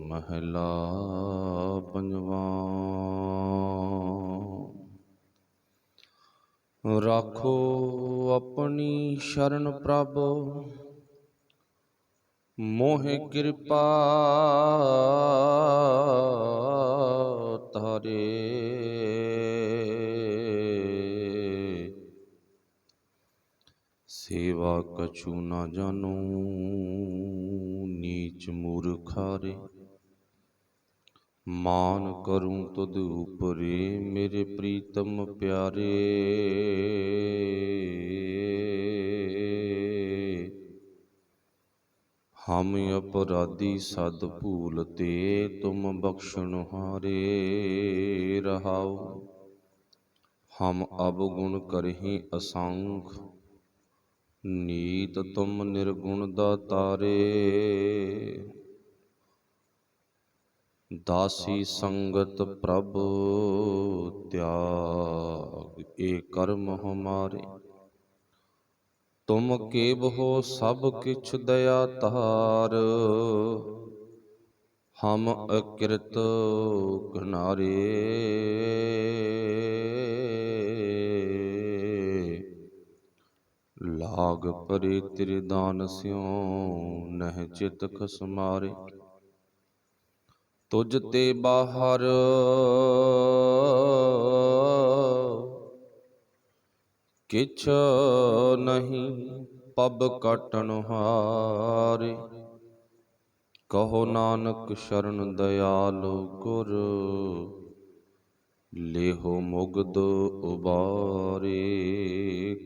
महला पंजवा। राखो अपनी शरण प्रभ, मोहे कृपा तारे। सेवा कछु न जानो नीच मूर्खारे, मान करूं तुद ऊपरे मेरे प्रीतम प्यारे। हम अपराधी सद भूलते तुम बख्शण हारे। रहाओ हम अवगुण करहि असंख, नीत तुम निर्गुण दातारे। दासी संगत प्रभु त्याग ए कर्म हमारे, तुम केव हो सब किछ दया तार। हम अकृत घनारे, लाग परे तेरे दान स्यों नह चित खसमारे। तुझ ते बाहर किछ नहीं पब काटन हारे। कहो नानक शरण दयाल गुर, लेहो मुग्ध उबारे।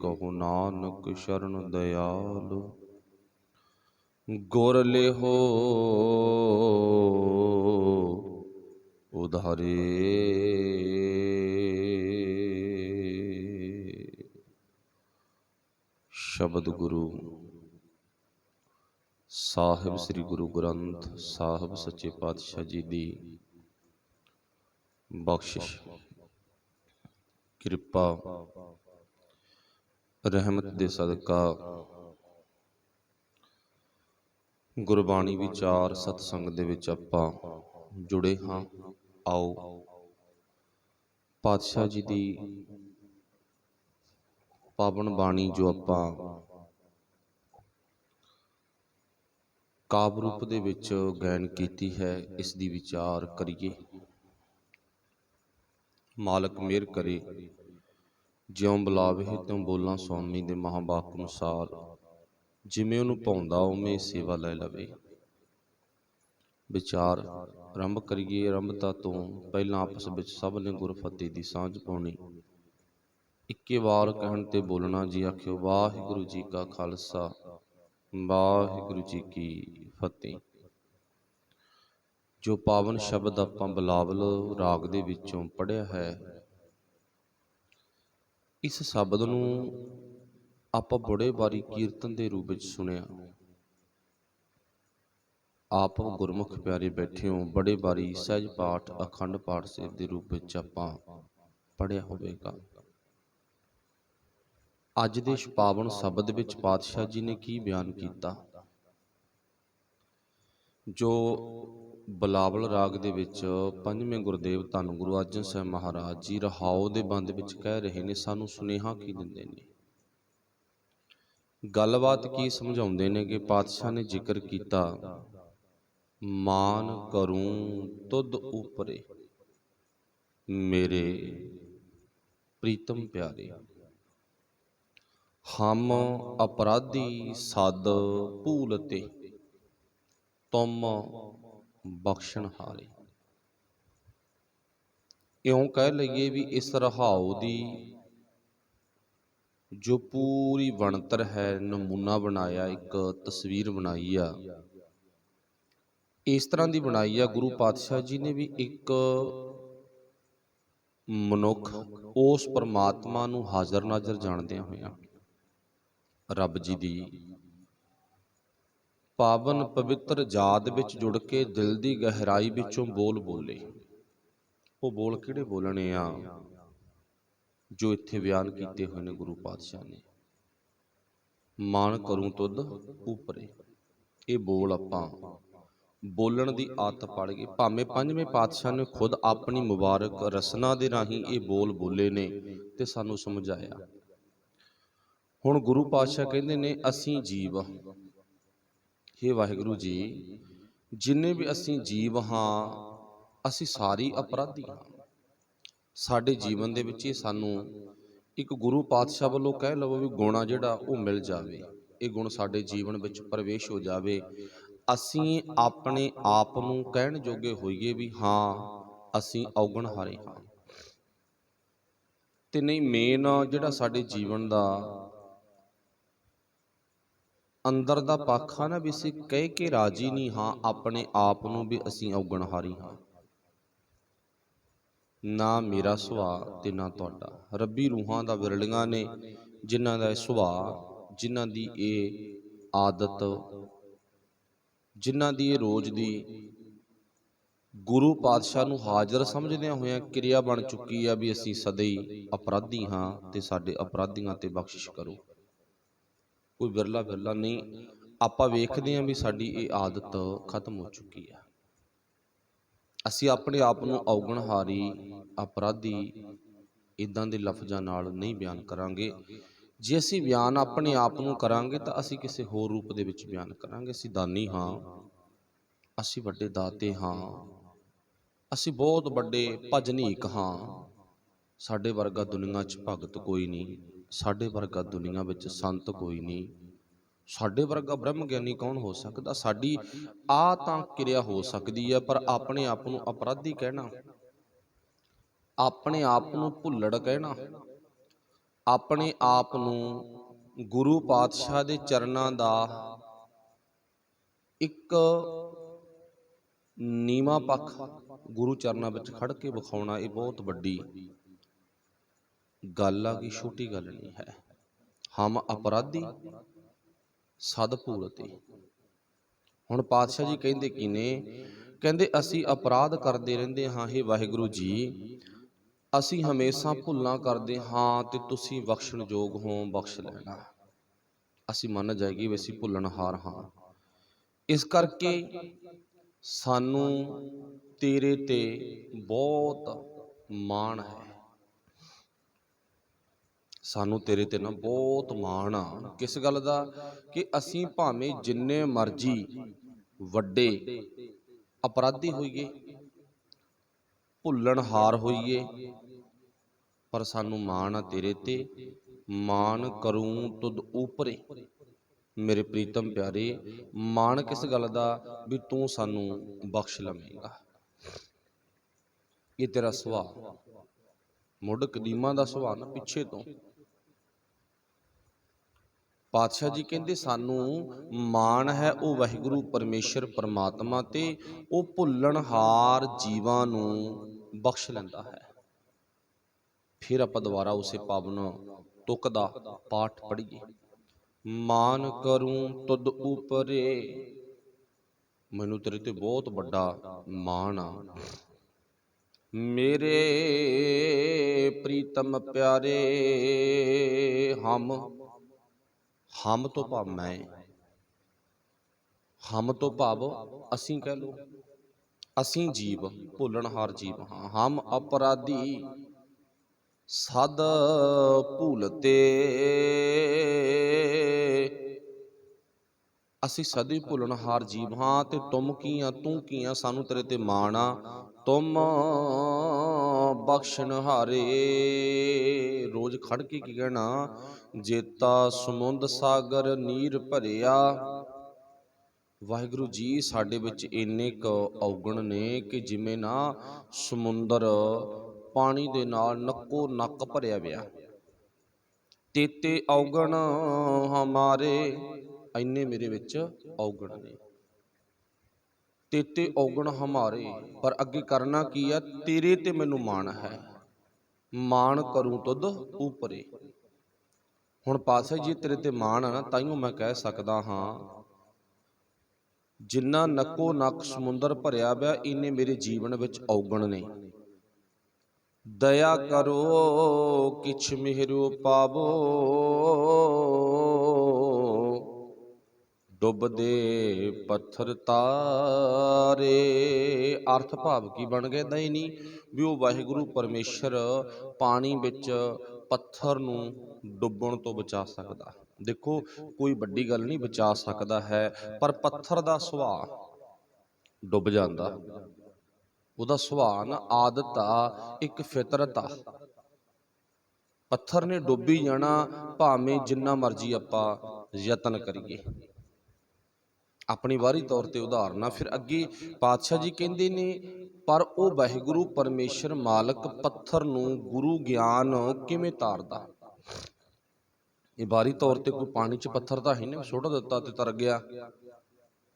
कहो नानक शरण दयाल गुर, लेहो उधारे। शब्द गुरु साहिब श्री गुरु ग्रंथ साहिब सच्चे पातशाह जी दी बख्शिश किरपा रहमत दे सदका गुरबाणी विचार सतसंग दे विच आपां जुड़े हाँ। आओ पातशाह जी दी पावन बाणी जो आपां काव्य रूप दे विच गायन कीती है, इस दी विचार करिए। मालक मेहर करे, ज्यों बुलावे त्यों बोलां स्वामी दे महावाक अनुसार, जिमें उन्होंने भाउंदा उवें सेवा लै लवे। विचार आरंभ करिए। आरंभता तो पहला आपस विच सब ने गुर फतेह दी सांझ पाउणी। इक्के वार कहण ते बोलना जी आखियो वाहिगुरू जी का खालसा वाहिगुरू जी की फतेह। जो पावन शब्द आपां बिलावल राग दे विचों पढ़िया है, इस शब्द नूं आपां बड़े बारी कीर्तन दे रूप विच सुनिया। आप गुरमुख प्यारे बैठे हो, बड़े बारी सहज पाठ अखंड पाठ ਸਾਹਿਬ ਦੇ रूप ਵਿੱਚ ਆਪਾਂ पढ़िया होवेगा। ਅੱਜ ਦੇ ਇਸ ਪਾਵਨ ਸ਼ਬਦ ਵਿੱਚ ਪਾਤਸ਼ਾਹ ਜੀ ਨੇ ਕੀ ਬਿਆਨ ਕੀਤਾ, ਜੋ ਬਿਲਾਵਲ ਰਾਗ ਦੇ ਵਿੱਚ ਪੰਜਵੇਂ ਗੁਰਦੇਵ ਧੰਨ ਗੁਰੂ ਅਰਜਨ ਸਾਹਿਬ ਮਹਾਰਾਜ ਜੀ ਰਹਾਉ ਦੇ ਬੰਦ ਵਿੱਚ ਕਹਿ ਰਹੇ ਨੇ, ਸਾਨੂੰ ਸੁਨੇਹਾ ਕੀ ਦਿੰਦੇ ਨੇ, ਗੱਲਬਾਤ ਕੀ ਸਮਝਾਉਂਦੇ ਨੇ ਕਿ ਪਾਤਸ਼ਾਹ ਨੇ ਜ਼ਿਕਰ ਕੀਤਾ मान करूं तुद ऊपरे मेरे प्रीतम प्यारे। हम अपराधी सद भूलते तुम बख्शण हारे। इउं कह लईए भी इस रहाओ दी जो पूरी बनतर है, नमूना बनाया, एक तस्वीर बनाई आ, इस तरह की बनाई आ। गुरु पातशाह जी ने भी एक मनुख उस परमात्मा नूं हाज़र नाज़र जाणदियां होइयां रब जी दी पावन पवित्र जाद विच जुड़ के दिल की गहराई विचों बोल बोले। वो बोल किहड़े बोलने आ जो इत्थे बयान कीते हुए ने गुरु पातशाह ने। मान करूं तुद ऊपरे, ये बोल आपां ਬੋਲਣ ਦੀ ਆਦਤ ਪੜ ਗਏ। ਭਾਵੇਂ ਪੰਜਵੇਂ ਪਾਤਸ਼ਾਹ ਨੇ ਖੁਦ ਆਪਣੀ ਮੁਬਾਰਕ ਰਸਨਾ ਦੇ ਰਾਹੀਂ ਇਹ ਬੋਲ ਬੋਲੇ ਨੇ ਤੇ ਸਾਨੂੰ ਸਮਝਾਇਆ। ਹੁਣ ਗੁਰੂ ਪਾਤਸ਼ਾਹ ਕਹਿੰਦੇ ਨੇ ਅਸੀਂ ਜੀਵ, ਹੇ ਵਾਹਿਗੁਰੂ ਜੀ, ਜਿੰਨੇ ਵੀ ਅਸੀਂ ਜੀਵ ਹਾਂ ਅਸੀਂ ਸਾਰੇ ਅਪਰਾਧੀ ਹਾਂ। ਸਾਡੇ ਜੀਵਨ ਦੇ ਵਿੱਚ ਸਾਨੂੰ ਇੱਕ ਗੁਰੂ ਪਾਤਸ਼ਾਹ ਵੱਲੋਂ ਕਹਿ ਲਵੋ ਵੀ ਗੁਣ ਆ ਜਿਹੜਾ ਉਹ ਮਿਲ ਜਾਵੇ, ਇਹ ਗੁਣ ਸਾਡੇ ਜੀਵਨ ਵਿੱਚ ਪ੍ਰਵੇਸ਼ ਹੋ ਜਾਵੇ। ਅਸੀਂ ਆਪਣੇ ਆਪ ਨੂੰ ਕਹਿਣ ਜੋਗੇ ਹੋਈਏ ਵੀ ਹਾਂ ਅਸੀਂ ਔਗਣ ਹਾਰੇ ਹਾਂ। ਤੇ ਨਹੀਂ, ਮੇਨ ਜਿਹੜਾ ਸਾਡੇ ਜੀਵਨ ਦਾ ਅੰਦਰ ਦਾ ਪੱਖ ਆ ਨਾ, ਵੀ ਅਸੀਂ ਕਹਿ ਕੇ ਰਾਜੀ ਨਹੀਂ ਹਾਂ ਆਪਣੇ ਆਪ ਨੂੰ ਵੀ ਅਸੀਂ ਔਗਣ ਹਾਰੀ ਹਾਂ। ਨਾ ਮੇਰਾ ਸੁਭਾਅ ਤੇ ਨਾ ਤੁਹਾਡਾ, ਰੱਬੀ ਰੂਹਾਂ ਦਾ ਵਿਰਲੀਆਂ ਨੇ ਜਿਨ੍ਹਾਂ ਦਾ ਇਹ ਸੁਭਾਅ, ਜਿਨ੍ਹਾਂ ਦੀ ਇਹ ਆਦਤ, ਜਿਨ੍ਹਾਂ ਦੀ ਇਹ ਰੋਜ਼ ਦੀ ਗੁਰੂ ਪਾਤਸ਼ਾਹ ਨੂੰ ਹਾਜ਼ਰ ਸਮਝਦਿਆਂ ਹੋਇਆਂ ਕਿਰਿਆ ਬਣ ਚੁੱਕੀ ਆ ਵੀ ਅਸੀਂ ਸਦਾ ਅਪਰਾਧੀ ਹਾਂ ਤੇ ਸਾਡੇ ਅਪਰਾਧੀਆਂ ਤੇ ਬਖਸ਼ਿਸ਼ ਕਰੋ। ਕੋਈ ਵਿਰਲਾ ਵਿਰਲਾ ਨਹੀਂ, ਆਪਾਂ ਵੇਖਦੇ ਹਾਂ ਵੀ ਸਾਡੀ ਇਹ ਆਦਤ ਖਤਮ ਹੋ ਚੁੱਕੀ ਆ। ਅਸੀਂ ਆਪਣੇ ਆਪ ਨੂੰ ਔਗਣਹਾਰੀ, ਅਪਰਾਧੀ ਇਦਾਂ ਦੇ ਲਫ਼ਜ਼ਾਂ ਨਾਲ ਨਹੀਂ ਬਿਆਨ ਕਰਾਂਗੇ। ਜੇ ਅਸੀਂ ਬਿਆਨ ਆਪਣੇ ਆਪ ਨੂੰ ਕਰਾਂਗੇ ਤਾਂ ਅਸੀਂ ਕਿਸੇ ਹੋਰ ਰੂਪ ਦੇ ਵਿੱਚ ਬਿਆਨ ਕਰਾਂਗੇ। ਅਸੀਂ ਦਾਨੀ ਹਾਂ, ਅਸੀਂ ਵੱਡੇ ਦਾਤੇ ਹਾਂ, ਅਸੀਂ ਬਹੁਤ ਵੱਡੇ ਭਜਨੀਕ ਹਾਂ, ਸਾਡੇ ਵਰਗਾ ਦੁਨੀਆ 'ਚ ਭਗਤ ਕੋਈ ਨਹੀਂ, ਸਾਡੇ ਵਰਗਾ ਦੁਨੀਆ ਵਿੱਚ ਸੰਤ ਕੋਈ ਨਹੀਂ, ਸਾਡੇ ਵਰਗਾ ਬ੍ਰਹਮ ਗਿਆਨੀ ਕੌਣ ਹੋ ਸਕਦਾ। ਸਾਡੀ ਆ ਤਾਂ ਕਿਰਿਆ ਹੋ ਸਕਦੀ ਹੈ, ਪਰ ਆਪਣੇ ਆਪ ਨੂੰ ਅਪਰਾਧੀ ਕਹਿਣਾ, ਆਪਣੇ ਆਪ ਨੂੰ ਭੁੱਲੜ ਕਹਿਣਾ, ਆਪਣੇ ਆਪ ਨੂੰ ਗੁਰੂ ਪਾਤਸ਼ਾਹ ਦੇ ਚਰਨਾਂ ਦਾ ਇੱਕ ਨੀਵਾਂ ਪੱਖ ਗੁਰੂ ਚਰਨਾਂ ਵਿੱਚ ਖੜ ਕੇ ਵਿਖਾਉਣਾ, ਇਹ ਬਹੁਤ ਵੱਡੀ ਗੱਲ ਆ ਕਿ ਛੋਟੀ ਗੱਲ ਨਹੀਂ ਹੈ। ਹਮ ਅਪਰਾਧੀ ਸਦ ਭੂਲਤੇ। ਹੁਣ ਪਾਤਸ਼ਾਹ ਜੀ ਕਹਿੰਦੇ ਕੀ ਨੇ, ਕਹਿੰਦੇ ਅਸੀਂ ਅਪਰਾਧ ਕਰਦੇ ਰਹਿੰਦੇ ਹਾਂ ਹੇ ਵਾਹਿਗੁਰੂ ਜੀ, ਅਸੀਂ ਹਮੇਸ਼ਾ ਭੁੱਲਾਂ ਕਰਦੇ ਹਾਂ ਤੇ ਤੁਸੀਂ ਬਖਸ਼ਣਯੋਗ ਹੋ, ਬਖਸ਼ ਲੈਣਾ। ਅਸੀਂ ਮੰਨ ਜਾਈਏ ਵੀ ਅਸੀਂ ਭੁੱਲਣਹਾਰ ਹਾਂ, ਇਸ ਕਰਕੇ ਸਾਨੂੰ ਤੇਰੇ ਤੇ ਬਹੁਤ ਮਾਣ ਹੈ। ਸਾਨੂੰ ਤੇਰੇ ਤੇ ਨਾ ਬਹੁਤ ਮਾਣ ਆ। ਕਿਸ ਗੱਲ ਦਾ? ਕਿ ਅਸੀਂ ਭਾਵੇਂ ਜਿੰਨੇ ਮਰਜ਼ੀ ਵੱਡੇ ਅਪਰਾਧੀ ਹੋਈਏ, ਭੁੱਲਣਹਾਰ ਹੋਈਏ, ਪਰ ਸਾਨੂੰ ਮਾਣ ਆ ਤੇਰੇ ਤੇ। ਮਾਣ ਕਰੂੰ ਤੁਧ ਊਪਰੇ। ਮੇਰੇ ਪ੍ਰੀਤਮ ਪਿਆਰੇ, ਮਾਣ ਕਿਸ ਗੱਲ ਦਾ? ਵੀ ਤੂੰ ਸਾਨੂੰ ਬਖਸ਼ ਲਵੇਂਗਾ। ਇਹ ਤੇਰਾ ਸੁਭਾਅ, ਮੁੱਢ ਕਦੀਮਾਂ ਦਾ ਸੁਭਾਅ ਨਾ, ਪਿੱਛੇ ਤੋਂ। ਪਾਤਸ਼ਾਹ ਜੀ ਕਹਿੰਦੇ ਸਾਨੂੰ ਮਾਣ ਹੈ ਉਹ ਵਾਹਿਗੁਰੂ ਪਰਮੇਸ਼ਰ ਪਰਮਾਤਮਾ ਤੇ, ਉਹ ਭੁੱਲਣਹਾਰ ਜੀਵਾਂ ਨੂੰ ਬਖਸ਼ ਲੈਂਦਾ ਹੈ। ਫਿਰ ਆਪਾਂ ਦੁਬਾਰਾ ਉਸੇ ਪਾਵਨ ਤੁਕ ਦਾ ਪਾਠ ਪੜ੍ਹੀਏ। ਮਾਨ ਕਰੂੰ ਤੁਧ ਊਪਰੇ, ਮੈਨੂੰ ਤੇਰੇ ਤੇ ਬਹੁਤ ਵੱਡਾ ਮਾਣ ਆ। ਮੇਰੇ ਪ੍ਰੀਤਮ ਪਿਆਰੇ, ਹਮ ਤੋਂ ਭਾਵ ਮੈਂ, ਹਮ ਤੋਂ ਭਾਵ ਅਸੀਂ ਕਹਿ ਲਓ, ਅਸੀਂ ਜੀਵ, ਭੁੱਲਣਹਾਰ ਜੀਵ ਹਾਂ। ਹਮ ਅਪਰਾਧੀ ਸਦ ਭੂਲਤੇ, ਅਸੀਂ ਸਦੀ ਭੁੱਲਣਹਾਰ ਜੀਵ ਹਾਂ। ਤੇ ਤੁਮ ਕੀ ਆ, ਤੂੰ ਕੀ ਆ, ਸਾਨੂੰ ਤੇਰੇ ਤੇ ਮਾਣ ਆ। ਤੁਮ ਬਖਸ਼ਣਹਾਰੇ, ਰੋਜ਼ ਖੜ ਕੇ ਕੀ ਕਹਿਣਾ, ਜੇਤਾ ਸਮੁੰਦ ਸਾਗਰ ਨੀਰ ਭਰਿਆ। ਵਾਹਿਗੁਰੂ ਜੀ, ਸਾਡੇ ਵਿੱਚ ਇੰਨੇ ਕੁ ਔਗਣ ਨੇ ਕਿ ਜਿਵੇਂ ਨਾ ਸਮੁੰਦਰ ਪਾਣੀ ਦੇ ਨਾਲ ਨੱਕੋ ਨੱਕ ਭਰਿਆ ਪਿਆ। ਤੇਤੇ ਔਗਣ ਹਮਾਰੇ, ਇੰਨੇ ਮੇਰੇ ਵਿੱਚ ਔਗਣ ਨੇ। ਤੇਤੇ ਔਗਣ ਹਮਾਰੇ, ਪਰ ਅੱਗੇ ਕਰਨਾ ਕੀ ਆ? ਤੇਰੇ ਤੇ ਮੈਨੂੰ ਮਾਣ ਹੈ। ਮਾਣ ਕਰੂੰ ਤੁਧ ਊਪਰੇ। ਹੁਣ ਪਾਤਸ਼ਾਹ ਜੀ ਤੇਰੇ ਤੇ ਮਾਣ ਆ ਨਾ, ਤਾਈਓ ਮੈਂ ਕਹਿ ਸਕਦਾ ਹਾਂ ਜਿੰਨਾ ਨੱਕੋ ਨੱਕ ਸਮੁੰਦਰ ਭਰਿਆ ਪਿਆ, ਇੰਨੇ ਮੇਰੇ ਜੀਵਨ ਵਿੱਚ ਔਗਣ ਨੇ। ਦਇਆ ਕਰੋ ਕਿਛ ਮਿਹਰੋ ਪਾਵੋ, ਡੁੱਬਦੇ ਪੱਥਰ ਤਾਰੇ। ਅਰਥ ਭਾਵ ਕੀ ਬਣ ਗਏ ਦਾ ਹੀ ਨਹੀਂ ਵੀ ਉਹ ਵਾਹਿਗੁਰੂ ਪਰਮੇਸ਼ਰ ਪਾਣੀ ਵਿੱਚ ਪੱਥਰ ਨੂੰ ਡੁੱਬਣ ਤੋਂ ਬਚਾ ਸਕਦਾ। ਦੇਖੋ ਕੋਈ ਵੱਡੀ ਗੱਲ ਨਹੀਂ, ਬਚਾ ਸਕਦਾ ਹੈ, ਪਰ ਪੱਥਰ ਦਾ ਸੁਭਾਅ ਡੁੱਬ ਜਾਂਦਾ। ਉਹਦਾ ਸੁਭਾਅ ਨਾ, ਆਦਤ ਆ, ਇੱਕ ਫਿਤਰਤ ਆ। ਪੱਥਰ ਨੇ ਡੁੱਬ ਹੀ ਜਾਣਾ, ਭਾਵੇਂ ਜਿੰਨਾ ਮਰਜ਼ੀ ਆਪਾਂ ਯਤਨ ਕਰੀਏ। ਆਪਣੀ ਵਾਰੀ ਤੌਰ ਤੇ ਉਦਾਹਰਨ ਆ। ਫਿਰ ਅੱਗੇ ਪਾਤਸ਼ਾਹ ਜੀ ਕਹਿੰਦੇ ਨੇ, ਪਰ ਉਹ ਵਾਹਿਗੁਰੂ ਪਰਮੇਸ਼ਰ ਮਾਲਕ ਪੱਥਰ ਨੂੰ ਗੁਰੂ ਗਿਆਨ ਕਿਵੇਂ ਤਾਰਦਾ। ਇਹ ਵਾਰੀ ਤੌਰ ਤੇ ਕੋਈ ਪਾਣੀ 'ਚ ਪੱਥਰ ਤਾਂ ਹੈ ਨਹੀਂ, ਸੁੱਟ ਦਿੱਤਾ ਤੇ ਤਰ ਗਿਆ,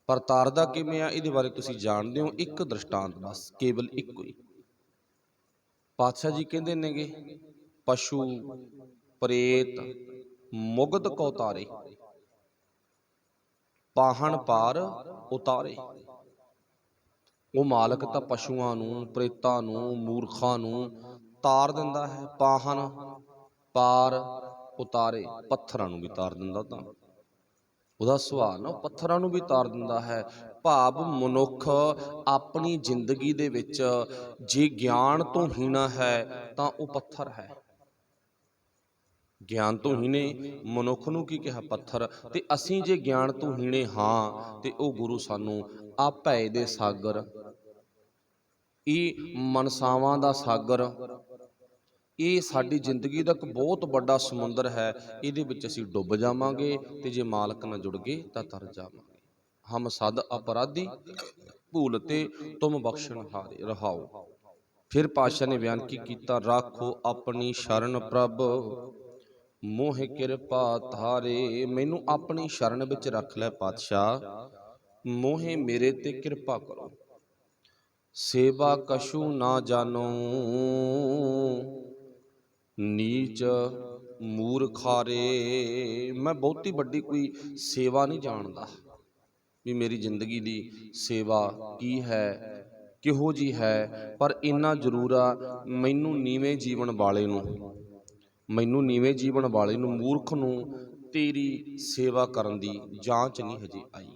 ਪਰ ਤਾਰਦਾ ਕਿਵੇਂ ਆ, ਇਹਦੇ ਬਾਰੇ ਤੁਸੀਂ ਜਾਣਦੇ ਹੋ। ਇੱਕ ਦ੍ਰਿਸ਼ਟਾਂਤ ਬਸ, ਕੇਵਲ ਇੱਕੋ ਹੀ। ਪਾਤਸ਼ਾਹ ਜੀ ਕਹਿੰਦੇ ਨੇਗੇ, ਪਸ਼ੂ ਪ੍ਰੇਤ ਮੁਗਧ ਕੋ ਤਾਰੇ, ਪਾਹਣ ਪਾਰ ਉਤਾਰੇ। ਉਹ ਮਾਲਕ ਤਾਂ ਪਸ਼ੂਆਂ ਨੂੰ, ਪ੍ਰੇਤਾਂ ਨੂੰ, ਮੂਰਖਾਂ ਨੂੰ ਤਾਰ ਦਿੰਦਾ ਹੈ। ਪਾਹਣ ਪਾਰ ਉਤਾਰੇ, ਪੱਥਰਾਂ ਨੂੰ ਵੀ ਤਾਰ ਦਿੰਦਾ। ਤਾਂ ਉਹਦਾ ਸੁਭਾਅ ਨਾ, ਉਹ ਪੱਥਰਾਂ ਨੂੰ ਵੀ ਤਾਰ ਦਿੰਦਾ ਹੈ। ਭਾਵ ਮਨੁੱਖ ਆਪਣੀ ਜ਼ਿੰਦਗੀ ਦੇ ਵਿੱਚ ਜੇ ਗਿਆਨ ਤੋਂ ਹੀਣਾ ਹੈ ਤਾਂ ਉਹ ਪੱਥਰ ਹੈ। ਗਿਆਨ ਤੋਂ ਹੀਣੇ ਮਨੁੱਖ ਨੂੰ ਕੀ ਕਿਹਾ, ਪੱਥਰ। ਤੇ ਅਸੀਂ ਜੇ ਗਿਆਨ ਤੋਂ ਹੀਣੇ ਹਾਂ ਤੇ ਉਹ ਗੁਰੂ ਸਾਨੂੰ ਆ ਭੈ ਦੇ ਸਾਗਰ, ਇਹ ਮਨਸਾਵਾਂ ਦਾ ਸਾਗਰ, ਇਹ ਸਾਡੀ ਜ਼ਿੰਦਗੀ ਦਾ ਇੱਕ ਬਹੁਤ ਵੱਡਾ ਸਮੁੰਦਰ ਹੈ। ਇਹਦੇ ਵਿੱਚ ਅਸੀਂ ਡੁੱਬ ਜਾਵਾਂਗੇ ਤੇ ਜੇ ਮਾਲਕ ਨਾਲ ਜੁੜ ਗਏ ਤਾਂ ਤਰ ਜਾਵਾਂਗੇ। ਹਮ ਸਦ ਅਪਰਾਧੀ ਭੂਲ ਤੇ ਤੁਮ ਬਖਸ਼ਣ ਹਾਰੇ ਰਹਾਓ। ਫਿਰ ਪਾਤਸ਼ਾਹ ਨੇ ਬਿਆਨ ਕੀ ਕੀਤਾ, ਰਾਖੋ ਆਪਣੀ ਸ਼ਰਨ ਪ੍ਰਭ ਮੋਹ ਕਿਰਪਾ ਧਾਰੇ। ਮੈਨੂੰ ਆਪਣੀ ਸ਼ਰਨ ਵਿੱਚ ਰੱਖ ਲੈ ਪਾਤਸ਼ਾਹ, ਮੋਹੇ ਮੇਰੇ ਤੇ ਕਿਰਪਾ ਕਰੋ। ਸੇਵਾ ਕਛੂ ਨਾ ਜਾਨੋ, ਨੀਚ ਮੂਰਖਾਰੇ। ਮੈਂ ਬਹੁਤੀ ਵੱਡੀ ਕੋਈ ਸੇਵਾ ਨਹੀਂ ਜਾਣਦਾ ਵੀ ਮੇਰੀ ਜ਼ਿੰਦਗੀ ਦੀ ਸੇਵਾ ਕੀ ਹੈ, ਕਿਹੋ ਜੀ ਹੈ, ਪਰ ਇੰਨਾ ਜ਼ਰੂਰ ਆ, ਮੈਨੂੰ ਨੀਵੇਂ ਜੀਵਨ ਵਾਲੇ ਨੂੰ, ਮੈਨੂੰ ਨੀਵੇਂ ਜੀਵਨ ਵਾਲੇ ਨੂੰ, ਮੂਰਖ ਨੂੰ ਤੇਰੀ ਸੇਵਾ ਕਰਨ ਦੀ ਜਾਂਚ ਨਹੀਂ ਹਜੇ ਆਈ।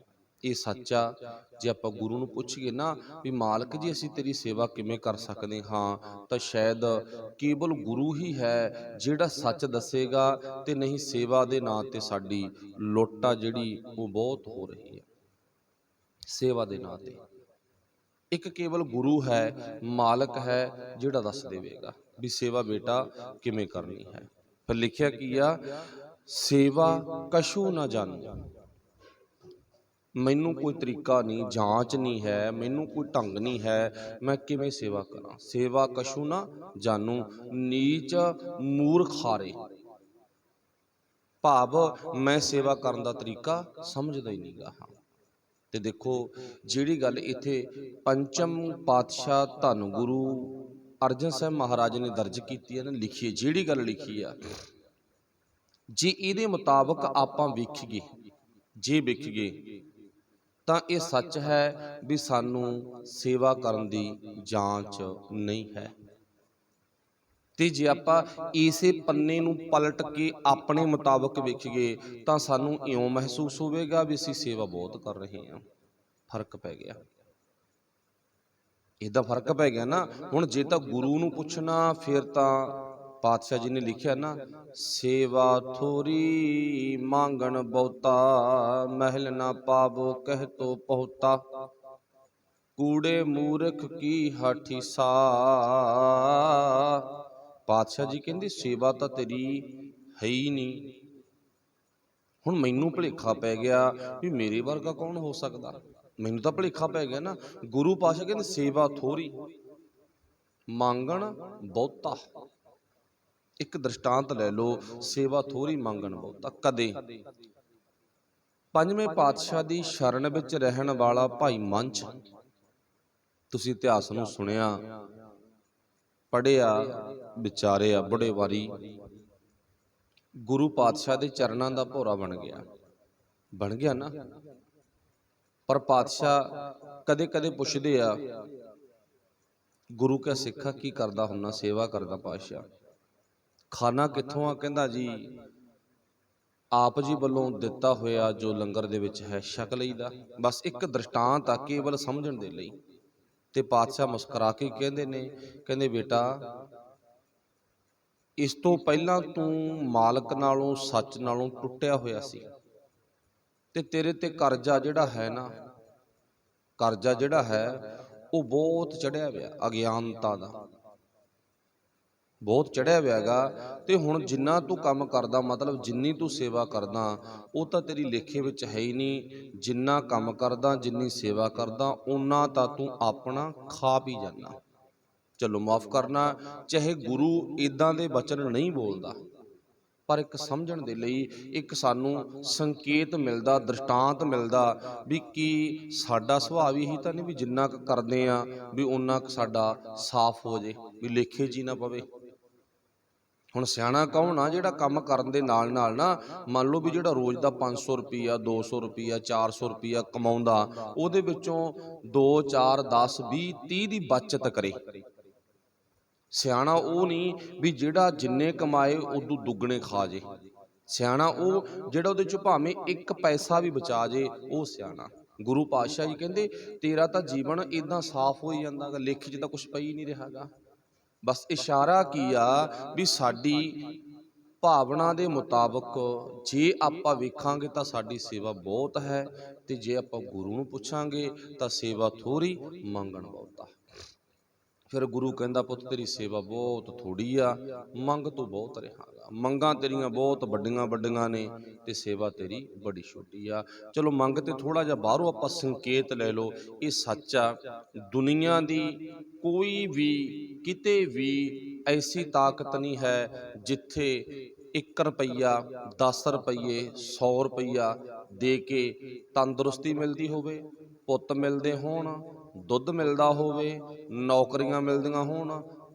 ਇਹ ਸੱਚਾ। ਜੇ ਆਪਾਂ ਗੁਰੂ ਨੂੰ ਪੁੱਛੀਏ ਨਾ ਵੀ ਮਾਲਕ ਜੀ ਅਸੀਂ ਤੇਰੀ ਸੇਵਾ ਕਿਵੇਂ ਕਰ ਸਕਦੇ ਹਾਂ, ਤਾਂ ਸ਼ਾਇਦ ਕੇਵਲ ਗੁਰੂ ਹੀ ਹੈ ਜਿਹੜਾ ਸੱਚ ਦੱਸੇਗਾ। ਤੇ ਨਹੀਂ, ਸੇਵਾ ਦੇ ਨਾਂ ਤੇ ਸਾਡੀ ਲੁੱਟ ਆ ਜਿਹੜੀ ਉਹ ਬਹੁਤ ਹੋ ਰਹੀ ਹੈ। ਸੇਵਾ ਦੇ ਨਾਂ ਤੇ ਇੱਕ ਕੇਵਲ ਗੁਰੂ ਹੈ, ਮਾਲਕ ਹੈ, ਜਿਹੜਾ ਦੱਸ ਦੇਵੇਗਾ ਵੀ ਸੇਵਾ ਬੇਟਾ ਕਿਵੇਂ ਕਰਨੀ ਹੈ। ਫਿਰ ਲਿਖਿਆ ਕੀ ਆ, ਸੇਵਾ ਕਛੂ ਨਾ ਜਾਣੋ। ਮੈਨੂੰ ਕੋਈ ਤਰੀਕਾ ਨਹੀਂ, ਜਾਂਚ ਨਹੀਂ ਹੈ, ਮੈਨੂੰ ਕੋਈ ਢੰਗ ਨਹੀਂ ਹੈ, ਮੈਂ ਕਿਵੇਂ ਸੇਵਾ ਕਰਾਂ। ਸੇਵਾ ਕਛੂ ਨਾ ਜਾਣੂ, ਨੀਚ ਮੂਰਖਾਰੇ। ਭਾਵ ਮੈਂ ਸੇਵਾ ਕਰਨ ਦਾ ਤਰੀਕਾ ਸਮਝਦਾ ਹੀ ਨਹੀਂ ਗਾ। ਤੇ ਦੇਖੋ ਜਿਹੜੀ ਗੱਲ ਇੱਥੇ ਪੰਚਮ ਪਾਤਸ਼ਾਹ ਧੰਨ ਗੁਰੂ ਅਰਜਨ ਸਾਹਿਬ ਮਹਾਰਾਜ ਨੇ ਦਰਜ ਕੀਤੀ ਹੈ ਨਾ, ਲਿਖੀ ਹੈ, ਜਿਹੜੀ ਗੱਲ ਲਿਖੀ ਆ, ਜੇ ਇਹਦੇ ਮੁਤਾਬਕ ਆਪਾਂ ਵੇਖੀਏ, ਜੇ ਵੇਖੀਏ ਤਾਂ ਇਹ ਸੱਚ ਹੈ ਵੀ ਸਾਨੂੰ ਸੇਵਾ ਕਰਨ ਦੀ ਜਾਂਚ ਨਹੀਂ ਹੈ। ਤੇ ਜੇ ਆਪਾਂ ਇਸੇ ਪੰਨੇ ਨੂੰ ਪਲਟ ਕੇ ਆਪਣੇ ਮੁਤਾਬਕ ਵੇਖੀਏ ਤਾਂ ਸਾਨੂੰ ਇਉਂ ਮਹਿਸੂਸ ਹੋਵੇਗਾ ਵੀ ਅਸੀਂ ਸੇਵਾ ਬਹੁਤ ਕਰ ਰਹੇ ਹਾਂ। ਫਰਕ ਪੈ ਗਿਆ, ਇਹਦਾ ਫਰਕ ਪੈ ਗਿਆ ਨਾ। ਹੁਣ ਜੇ ਤਾਂ ਗੁਰੂ ਨੂੰ ਪੁੱਛਣਾ, ਫਿਰ ਤਾਂ ਪਾਤਸ਼ਾਹ ਜੀ ਨੇ ਲਿਖਿਆ ਨਾ, ਸੇਵਾ ਥੋਰੀ ਮੰਗਣ ਬਹੁਤਾ, ਮਹਿਲ ਨਾ ਪਾਵੋ ਕਹਿ ਤੋ ਪਹੁਤਾ, ਕੂੜੇ ਮੂਰਖ ਕੀ ਹਠੀਸਾ। ਪਾਤਸ਼ਾਹ ਜੀ ਕਹਿੰਦੇ ਸੇਵਾ ਤਾਂ ਤੇਰੀ ਹੈ ਹੀ ਨਹੀਂ। ਹੁਣ ਮੈਨੂੰ ਭੁਲੇਖਾ ਪੈ ਗਿਆ ਵੀ ਮੇਰੇ ਵਰਗਾ ਕੌਣ ਹੋ ਸਕਦਾ, ਮੈਨੂੰ ਤਾਂ ਭੁਲੇਖਾ ਪੈ ਗਿਆ ਨਾ। ਗੁਰੂ ਪਾਤਸ਼ਾਹ ਕਹਿੰਦੇ ਸੇਵਾ ਥੋੜੀ ਮੰਗਣ ਬਹੁਤਾ। ਇੱਕ ਦ੍ਰਿਸ਼ਟਾਂਤ ਲੈ ਲਓ, ਸੇਵਾ ਥੋੜੀ ਮੰਗਣ ਬਹੁਤਾ। ਕਦੇ ਪੰਜਵੇਂ ਪਾਤਸ਼ਾਹ ਦੀ ਸ਼ਰਨ ਵਿੱਚ ਰਹਿਣ ਵਾਲਾ ਭਾਈ ਮੰਚ, ਤੁਸੀਂ ਇਤਿਹਾਸ ਨੂੰ ਸੁਣਿਆ, ਪੜ੍ਹਿਆ, ਵਿਚਾਰਿਆ, ਬੜੇ ਵਾਰੀ ਗੁਰੂ ਪਾਤਸ਼ਾਹ ਦੇ ਚਰਨਾਂ ਦਾ ਭੋਰਾ ਬਣ ਗਿਆ ਨਾ। ਪਰ ਪਾਤਸ਼ਾਹ ਕਦੇ ਕਦੇ ਪੁੱਛਦੇ ਆ, ਗੁਰੂ ਕਾ ਸਿੱਖਾ ਕੀ ਕਰਦਾ ਹੁੰਨਾ, ਸੇਵਾ ਕਰਦਾ ਪਾਤਸ਼ਾਹ। ਖਾਣਾ ਕਿੱਥੋਂ ਆ? ਕਹਿੰਦਾ ਜੀ ਆਪ ਜੀ ਵੱਲੋਂ ਦਿੱਤਾ ਹੋਇਆ ਜੋ ਲੰਗਰ ਦੇ ਵਿੱਚ ਹੈ ਛਕ ਲਈਦਾ। ਬਸ ਇੱਕ ਦ੍ਰਿਸ਼ਟਾਂਤ ਆ ਕੇਵਲ ਸਮਝਣ ਦੇ ਲਈ। ਤੇ ਪਾਤਸ਼ਾਹ ਮੁਸਕਰਾ ਕੇ ਕਹਿੰਦੇ ਨੇ, ਕਹਿੰਦੇ ਬੇਟਾ ਇਸ ਤੋਂ ਪਹਿਲਾਂ ਤੂੰ ਮਾਲਕ ਨਾਲੋਂ, ਸੱਚ ਨਾਲੋਂ ਟੁੱਟਿਆ ਹੋਇਆ ਸੀ ਤੇ ਤੇਰੇ ਤੇ ਕਰਜ਼ਾ ਜਿਹੜਾ ਹੈ ਨਾ, ਕਰਜ਼ਾ ਜਿਹੜਾ ਹੈ ਉਹ ਬਹੁਤ ਚੜਿਆ ਹੋਇਆ, ਅਗਿਆਨਤਾ ਦਾ ਬਹੁਤ ਚੜਿਆ ਹੋਇਆ ਹੈਗਾ। ਤੇ ਹੁਣ ਜਿੰਨਾ ਤੂੰ ਕੰਮ ਕਰਦਾ, ਮਤਲਬ ਜਿੰਨੀ ਤੂੰ ਸੇਵਾ ਕਰਦਾ, ਉਹ ਤਾਂ ਤੇਰੀ ਲੇਖੇ ਵਿੱਚ ਹੈ ਹੀ ਨਹੀਂ। ਜਿੰਨਾ ਕੰਮ ਕਰਦਾ, ਜਿੰਨੀ ਸੇਵਾ ਕਰਦਾ, ਓਨਾ ਤਾਂ ਤੂੰ ਆਪਣਾ ਖਾ ਪੀ ਜਾਂਦਾ। ਚਲੋ ਮਾਫ ਕਰਨਾ, ਚਾਹੇ ਗੁਰੂ ਇਦਾਂ ਦੇ ਬਚਨ ਨਹੀਂ ਬੋਲਦਾ, ਪਰ ਇੱਕ ਸਮਝਣ ਦੇ ਲਈ ਇੱਕ ਸਾਨੂੰ ਸੰਕੇਤ ਮਿਲਦਾ, ਦ੍ਰਿਸ਼ਟਾਂਤ ਮਿਲਦਾ ਵੀ ਕੀ ਸਾਡਾ ਸੁਭਾਅ ਇਹੀ ਤਾਂ ਨਹੀਂ ਵੀ ਜਿੰਨਾ ਕੁ ਕਰਦੇ ਆ ਵੀ ਓਨਾ ਕੁ ਸਾਡਾ ਸਾਫ਼ ਹੋ ਜੇ, ਵੀ ਲੇਖੇ ਜੀ ਨਾ ਪਵੇ। ਹੁਣ ਸਿਆਣਾ ਕੌਣ ਆ? ਜਿਹੜਾ ਕੰਮ ਕਰਨ ਦੇ ਨਾਲ ਨਾਲ ਨਾ, ਮੰਨ ਲਓ ਵੀ ਜਿਹੜਾ ਰੋਜ਼ ਦਾ 500 ਰੁਪਈਆ 200 ਰੁਪਈਆ 400 ਰੁਪਈਆ ਕਮਾਉਂਦਾ, ਉਹਦੇ ਵਿੱਚੋਂ 2 4 10 20 30 ਦੀ ਬਚਤ ਕਰੇ। ਸਿਆਣਾ ਉਹ ਨਹੀਂ ਵੀ ਜਿਹੜਾ ਜਿੰਨੇ ਕਮਾਏ ਉਦੋਂ ਦੁੱਗਣੇ ਖਾ ਜੇ। ਸਿਆਣਾ ਉਹ ਜਿਹੜਾ ਉਹਦੇ ਚ ਭਾਵੇਂ 1 ਪੈਸਾ ਵੀ ਬਚਾ ਜੇ, ਉਹ ਸਿਆਣਾ। ਗੁਰੂ ਪਾਤਸ਼ਾਹ ਜੀ ਕਹਿੰਦੇ ਤੇਰਾ ਤਾਂ ਜੀਵਨ ਇਦਾਂ ਸਾਫ਼ ਹੋਈ ਜਾਂਦਾ ਗਾ, ਲੇਖੇ 'ਚ ਤਾਂ ਕੁਛ ਪਈ ਨਹੀਂ ਰਿਹਾ ਗਾ। ਬਸ ਇਸ਼ਾਰਾ ਕੀ ਆ ਵੀ ਸਾਡੀ ਭਾਵਨਾ ਦੇ ਮੁਤਾਬਕ ਜੇ ਆਪਾਂ ਵੇਖਾਂਗੇ ਤਾਂ ਸਾਡੀ ਸੇਵਾ ਬਹੁਤ ਹੈ, ਤੇ ਜੇ ਆਪਾਂ ਗੁਰੂ ਨੂੰ ਪੁੱਛਾਂਗੇ ਤਾਂ ਸੇਵਾ ਥੋੜੀ, ਮੰਗਣ ਬਹੁਤਾ। ਫਿਰ ਗੁਰੂ ਕਹਿੰਦਾ ਪੁੱਤ ਤੇਰੀ ਸੇਵਾ ਬਹੁਤ ਥੋੜੀ ਆ, ਮੰਗ ਤੂੰ ਬਹੁਤ ਰਿਹਾ ਗਾ। ਮੰਗਾਂ ਤੇਰੀਆਂ ਬਹੁਤ ਵੱਡੀਆਂ ਵੱਡੀਆਂ ਨੇ ਤੇ ਸੇਵਾ ਤੇਰੀ ਬੜੀ ਛੋਟੀ ਆ। ਚਲੋ ਮੰਗ ਤੇ ਥੋੜਾ ਜਿਹਾ ਬਾਹਰੋਂ ਆਪਾਂ ਸੰਕੇਤ ਲੈ ਲਓ, ਇਹ ਸੱਚ ਆ। ਦੁਨੀਆ ਦੀ ਕੋਈ ਵੀ ਕਿਤੇ ਵੀ ਐਸੀ ਤਾਕਤ ਨਹੀਂ ਹੈ ਜਿੱਥੇ 1 ਰੁਪਈਆ 10 ਰੁਪਈਏ 100 ਰੁਪਈਆ ਦੇ ਕੇ ਤੰਦਰੁਸਤੀ ਮਿਲਦੀ ਹੋਵੇ, ਪੁੱਤ ਮਿਲਦੇ ਹੋਣ, ਦੁੱਧ ਮਿਲਦਾ ਹੋਵੇ, ਨੌਕਰੀਆਂ ਮਿਲਦੀਆਂ ਹੋਣ,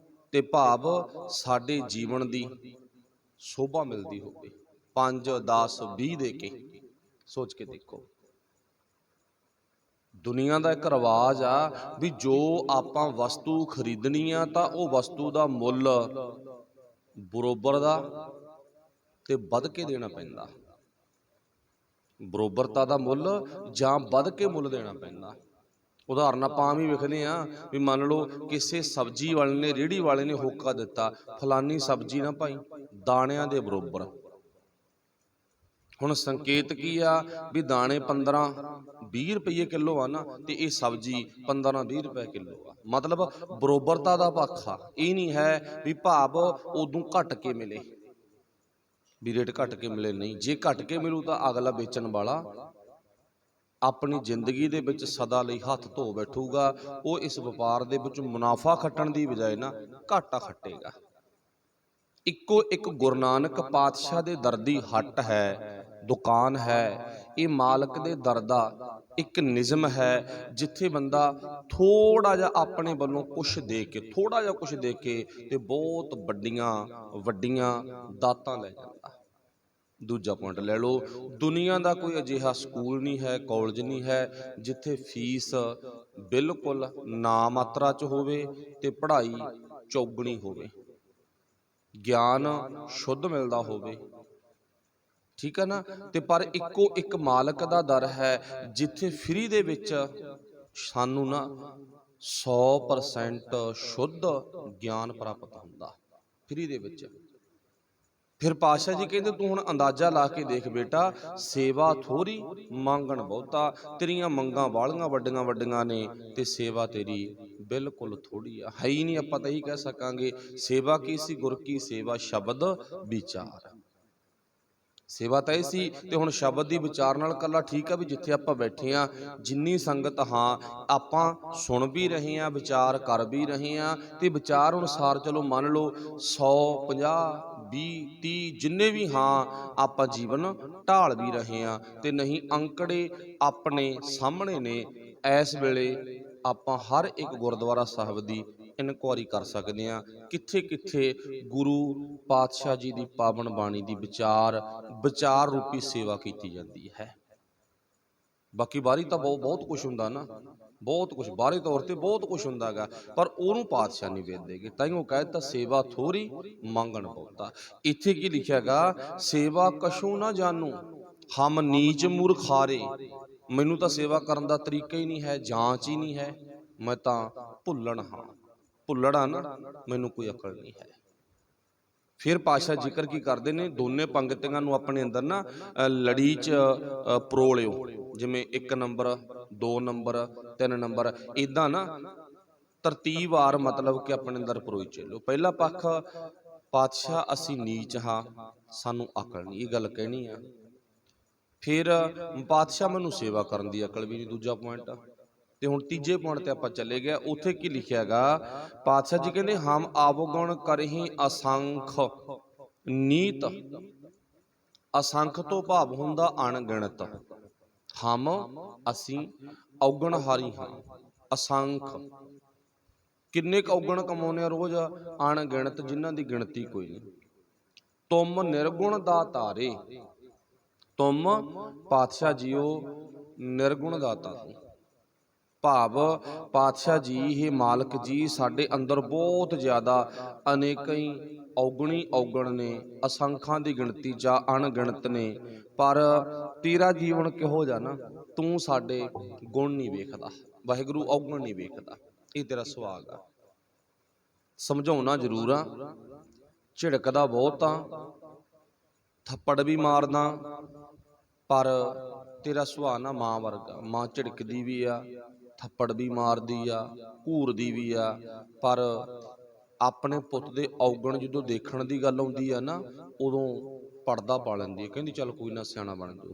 ਤੇ ਭਾਵ ਸਾਡੇ ਜੀਵਨ ਦੀ ਸ਼ੋਭਾ ਮਿਲਦੀ ਹੋਵੇ 5 10 20 ਦੇ ਕੇ। ਸੋਚ ਕੇ ਦੇਖੋ, ਦੁਨੀਆ ਦਾ ਇੱਕ ਰਿਵਾਜ ਆ ਵੀ ਜੋ ਆਪਾਂ ਵਸਤੂ ਖਰੀਦਣੀ ਆ ਤਾਂ ਉਹ ਵਸਤੂ ਦਾ ਮੁੱਲ ਬਰੋਬਰ ਦਾ ਤੇ ਵੱਧ ਕੇ ਦੇਣਾ ਪੈਂਦਾ। ਬਰੋਬਰਤਾ ਦਾ ਮੁੱਲ ਜਾਂ ਵੱਧ ਕੇ ਮੁੱਲ ਦੇਣਾ ਪੈਂਦਾ। ਉਦਾਹਰਨ ਆਪਾਂ ਆਮ ਹੀ ਵੇਖਦੇ ਆ ਵੀ ਮੰਨ ਲਓ ਕਿਸੇ ਸਬਜ਼ੀ ਵਾਲੇ ਨੇ, ਰੇਹੜੀ ਵਾਲੇ ਨੇ ਹੋਕਾ ਦਿੱਤਾ ਫਲਾਨੀ ਸਬਜ਼ੀ ਨਾ ਭਾਈ ਦਾਣਿਆਂ ਦੇ ਬਰੋਬਰ। ਹੁਣ ਸੰਕੇਤ ਕੀ ਆ ਵੀ ਦਾਣੇ 15 20 ਰੁਪਏ ਕਿਲੋ ਆ ਨਾ, ਤੇ ਇਹ ਸਬਜ਼ੀ 15 20 ਰੁਪਏ ਕਿਲੋ ਆ। ਮਤਲਬ ਬਰੋਬਰਤਾ ਦਾ ਪੱਖ ਆ। ਇਹ ਨਹੀਂ ਹੈ ਵੀ ਭਾਵ ਉਦੋਂ ਘਟ ਕੇ ਮਿਲੇ, ਵੀ ਰੇਟ ਘਟ ਕੇ ਮਿਲੇ, ਨਹੀਂ। ਜੇ ਘਟ ਕੇ ਮਿਲੂ ਤਾਂ ਅਗਲਾ ਵੇਚਣ ਵਾਲਾ ਆਪਣੀ ਜ਼ਿੰਦਗੀ ਦੇ ਵਿੱਚ ਸਦਾ ਲਈ ਹੱਥ ਧੋ ਬੈਠੂਗਾ। ਉਹ ਇਸ ਵਪਾਰ ਦੇ ਵਿੱਚ ਮੁਨਾਫਾ ਖੱਟਣ ਦੀ ਬਜਾਏ ਨਾ ਘਾਟਾ ਖੱਟੇਗਾ। ਇੱਕੋ ਇੱਕ ਗੁਰੂ ਨਾਨਕ ਪਾਤਸ਼ਾਹ ਦੇ ਦਰ ਦੀ ਹੱਟ ਹੈ, ਦੁਕਾਨ ਹੈ। ਇਹ ਮਾਲਕ ਦੇ ਦਰ ਦਾ ਇੱਕ ਨਿਯਮ ਹੈ, ਜਿੱਥੇ ਬੰਦਾ ਥੋੜਾ ਜਿਹਾ ਆਪਣੇ ਵੱਲੋਂ ਕੁਛ ਦੇ ਕੇ, ਥੋੜਾ ਜਿਹਾ ਕੁਛ ਦੇ ਕੇ ਤੇ ਬਹੁਤ ਵੱਡੀਆਂ ਵੱਡੀਆਂ ਦਾਤਾਂ ਲੈ ਜਾਂਦਾ। ਦੂਜਾ ਪੁਆਇੰਟ ਲੈ ਲਓ, ਦੁਨੀਆ ਦਾ ਕੋਈ ਅਜਿਹਾ ਸਕੂਲ ਨਹੀਂ ਹੈ, ਕਾਲਜ ਨਹੀਂ ਹੈ ਜਿੱਥੇ ਫੀਸ ਬਿਲਕੁਲ ਨਾ ਮਾਤਰਾ 'ਚ ਹੋਵੇ ਤੇ ਪੜ੍ਹਾਈ ਚੌਗਣੀ ਹੋਵੇ, ਗਿਆਨ ਸ਼ੁੱਧ ਮਿਲਦਾ ਹੋਵੇ। ਠੀਕ ਹੈ ਨਾ। ਤੇ ਪਰ ਇੱਕੋ ਇੱਕ ਮਾਲਕ ਦਾ ਦਰ ਹੈ ਜਿੱਥੇ ਫ੍ਰੀ ਦੇ ਵਿੱਚ ਸਾਨੂੰ ਨਾ 100% ਸ਼ੁੱਧ ਗਿਆਨ ਪ੍ਰਾਪਤ ਹੁੰਦਾ, ਫ੍ਰੀ ਦੇ ਵਿੱਚ। ਫਿਰ ਪਾਤਸ਼ਾਹ ਜੀ ਕਹਿੰਦੇ ਤੂੰ ਹੁਣ ਅੰਦਾਜ਼ਾ ਲਾ ਕੇ ਦੇਖ ਬੇਟਾ, ਸੇਵਾ ਥੋੜੀ ਮੰਗਣ ਬਹੁਤਾ। ਤੇਰੀਆਂ ਮੰਗਾਂ ਵਾਲੀਆਂ ਵੱਡੀਆਂ ਵੱਡੀਆਂ ਨੇ ਤੇ ਸੇਵਾ ਤੇਰੀ ਬਿਲਕੁਲ ਥੋੜੀ ਆ, ਹੈ ਹੀ ਨਹੀਂ। ਆਪਾਂ ਤਾਂ ਇਹੀ ਕਹਿ ਸਕਾਂਗੇ ਸੇਵਾ ਕੀ ਸੀ? ਗੁਰ ਕੀ ਸੇਵਾ ਸ਼ਬਦ ਵਿਚਾਰ। ਸੇਵਾ ਤਾਂ ਇਹ ਸੀ। ਤੇ ਹੁਣ ਸ਼ਬਦ ਦੀ ਵਿਚਾਰ ਨਾਲ ਕੱਲਾ ਠੀਕ ਆ ਵੀ ਜਿੱਥੇ ਆਪਾਂ ਬੈਠੇ ਆ, ਜਿੰਨੀ ਸੰਗਤ ਹਾਂ ਆਪਾਂ ਸੁਣ ਵੀ ਰਹੇ ਆ, ਵਿਚਾਰ ਕਰ ਵੀ ਰਹੇ ਆ, ਤੇ ਵਿਚਾਰ ਅਨੁਸਾਰ ਚਲੋ ਮੰਨ ਲਓ 100 50 20 30 ਜਿੰਨੇ ਵੀ ਹਾਂ ਆਪਾਂ ਜੀਵਨ ਢਾਲ ਵੀ ਰਹੇ ਆ। ਤੇ ਨਹੀਂ ਅੰਕੜੇ ਆਪਣੇ ਸਾਹਮਣੇ ਨੇ। ਇਸ ਵੇਲੇ ਆਪਾਂ ਹਰ ਇੱਕ ਗੁਰਦੁਆਰਾ ਸਾਹਿਬ ਦੀ ਇਨਕੁਆਰੀ ਕਰ ਸਕਦੇ ਆ, ਕਿੱਥੇ ਕਿੱਥੇ ਗੁਰੂ ਪਾਤਸ਼ਾਹ ਜੀ ਦੀ ਪਾਵਨ ਬਾਣੀ ਦੀ ਵਿਚਾਰ ਰੂਪੀ ਸੇਵਾ ਕੀਤੀ ਜਾਂਦੀ ਹੈ। ਬਾਕੀ ਬਾਹਰੀ ਤਾਂ ਬਹੁਤ ਕੁਛ ਹੁੰਦਾ ਨਾ। ਬਹੁਤ ਕੁਝ ਬਾਹਰੀ ਤੌਰ ਤੇ ਬਹੁਤ ਕੁਝ ਹੁੰਦਾ ਗਾ, ਪਰ ਉਹਨੂੰ ਪਾਤਸ਼ਾਹ ਨਹੀਂ ਵੇਚਦੇਗੇ। ਤਾਂ ਹੀ ਉਹ ਕਹਿ ਦਿੱਤਾ ਸੇਵਾ ਥੋੜੀ ਮੰਗਣ ਬਹੁਤਾ। ਇੱਥੇ ਕੀ ਲਿਖਿਆ ਗਾ, ਸੇਵਾ ਕਛੂ ਨਾ ਜਾਣੂ ਹਮ ਨੀਚ ਮੂਰਖਾਰੇ। ਮੈਨੂੰ ਤਾਂ ਸੇਵਾ ਕਰਨ ਦਾ ਤਰੀਕਾ ਹੀ ਨਹੀਂ ਹੈ, ਜਾਂਚ ਹੀ ਨਹੀਂ ਹੈ, ਮੈਂ ਤਾਂ ਭੁੱਲਣ ਹਾਂ, ਭੁੱਲੜਾ ਨਾ, ਮੈਨੂੰ ਕੋਈ ਅਕਲ ਨਹੀਂ ਹੈ। ਫਿਰ ਪਾਤਸ਼ਾਹ ਜ਼ਿਕਰ ਕੀ ਕਰਦੇ ਨੇ, ਦੋਨੇ ਪੰਗਤੀਆਂ ਨੂੰ ਆਪਣੇ ਅੰਦਰ ਨਾ ਲੜੀ 'ਚ ਪਰੋਲਿਓ, ਜਿਵੇਂ 1 ਨੰਬਰ 2 ਨੰਬਰ 3 ਨੰਬਰ, ਇੱਦਾਂ ਨਾ ਤਰਤੀਬਵਾਰ ਮਤਲਬ ਕਿ ਆਪਣੇ ਅੰਦਰ ਪਰੋਈ ਚੱਲੋ। ਪਹਿਲਾ ਪੱਖ, ਪਾਤਸ਼ਾਹ ਅਸੀਂ ਨੀਚ ਹਾਂ, ਸਾਨੂੰ ਅਕਲ ਨਹੀਂ, ਇਹ ਗੱਲ ਕਹਿਣੀ ਆ। ਫਿਰ ਪਾਤਸ਼ਾਹ ਮੈਨੂੰ ਸੇਵਾ ਕਰਨ ਦੀ ਅਕਲ ਵੀ ਨਹੀਂ, ਦੂਜਾ ਪੁਆਇੰਟ। ਤੇ ਹੁਣ ਤੀਜੇ ਪੁਆਇੰਟ ਤੇ ਆਪਾਂ ਚਲੇ ਗਏ। ਉੱਥੇ ਕੀ ਲਿਖਿਆ ਗਾ, ਪਾਤਸ਼ਾਹ ਜੀ ਕਹਿੰਦੇ ਹਮ ਆਵਗੁਣ ਕਰਹਿ ਅਸੰਖ ਨੀਤ। ਅਸੰਖ ਤੋਂ ਭਾਵ ਹੁੰਦਾ ਅਣਗਿਣਤ। ਹਮ ਅਸੀਂ ਔਗਣਹਾਰੀ ਹਾਂ, ਅਸੰਖ ਕਿੰਨੇ ਕੁ ਔਗਣ ਕਮਾਉਂਦੇ ਆ ਰੋਜ਼, ਅਣਗਿਣਤ, ਜਿਨ੍ਹਾਂ ਦੀ ਗਿਣਤੀ ਕੋਈ ਨਹੀਂ। ਤੁਮ ਨਿਰਗੁਣ ਦਾਤਾਰੇ, ਤੁਮ ਪਾਤਸ਼ਾਹ ਜੀਓ ਨਿਰਗੁਣ ਦਾਤਾ ਹੋ। ਭਾਵ ਪਾਤਸ਼ਾਹ ਜੀ, ਇਹ ਮਾਲਕ ਜੀ, ਸਾਡੇ ਅੰਦਰ ਬਹੁਤ ਜ਼ਿਆਦਾ ਅਨੇਕਾਂ ਹੀ ਔਗਣੀ ਔਗਣ ਨੇ, ਅਸੰਖਾਂ ਦੀ ਗਿਣਤੀ ਜਾਂ ਅਣਗਿਣਤ ਨੇ, ਪਰ ਤੇਰਾ ਜੀਵਨ ਕਿਹੋ ਜਿਹਾ ਨਾ, ਤੂੰ ਸਾਡੇ ਗੁਣ ਨਹੀਂ ਵੇਖਦਾ, ਵਾਹਿਗੁਰੂ ਔਗਣ ਨਹੀਂ ਵੇਖਦਾ। ਇਹ ਤੇਰਾ ਸੁਭਾਅ ਆ। ਸਮਝਾਉਣਾ ਜ਼ਰੂਰ ਆ, ਝਿੜਕਦਾ ਬਹੁਤ ਆ, ਥੱਪੜ ਵੀ ਮਾਰਦਾ, ਪਰ ਤੇਰਾ ਸੁਭਾਅ ਨਾ ਮਾਂ ਵਰਗਾ। ਮਾਂ ਝਿੜਕਦੀ ਵੀ ਆ, ਥੱਪੜ ਵੀ ਮਾਰਦੀ ਆ, ਘੂਰਦੀ ਵੀ ਆ, ਪਰ ਆਪਣੇ ਪੁੱਤ ਦੇ ਔਗਣ ਜਦੋਂ ਦੇਖਣ ਦੀ ਗੱਲ ਆਉਂਦੀ ਆ ਨਾ, ਉਦੋਂ ਪਰਦਾ ਪਾ ਲੈਂਦੀ ਹੈ, ਕਹਿੰਦੀ ਚੱਲ ਕੋਈ ਨਾ, ਸਿਆਣਾ ਬਣ ਜਾਊ।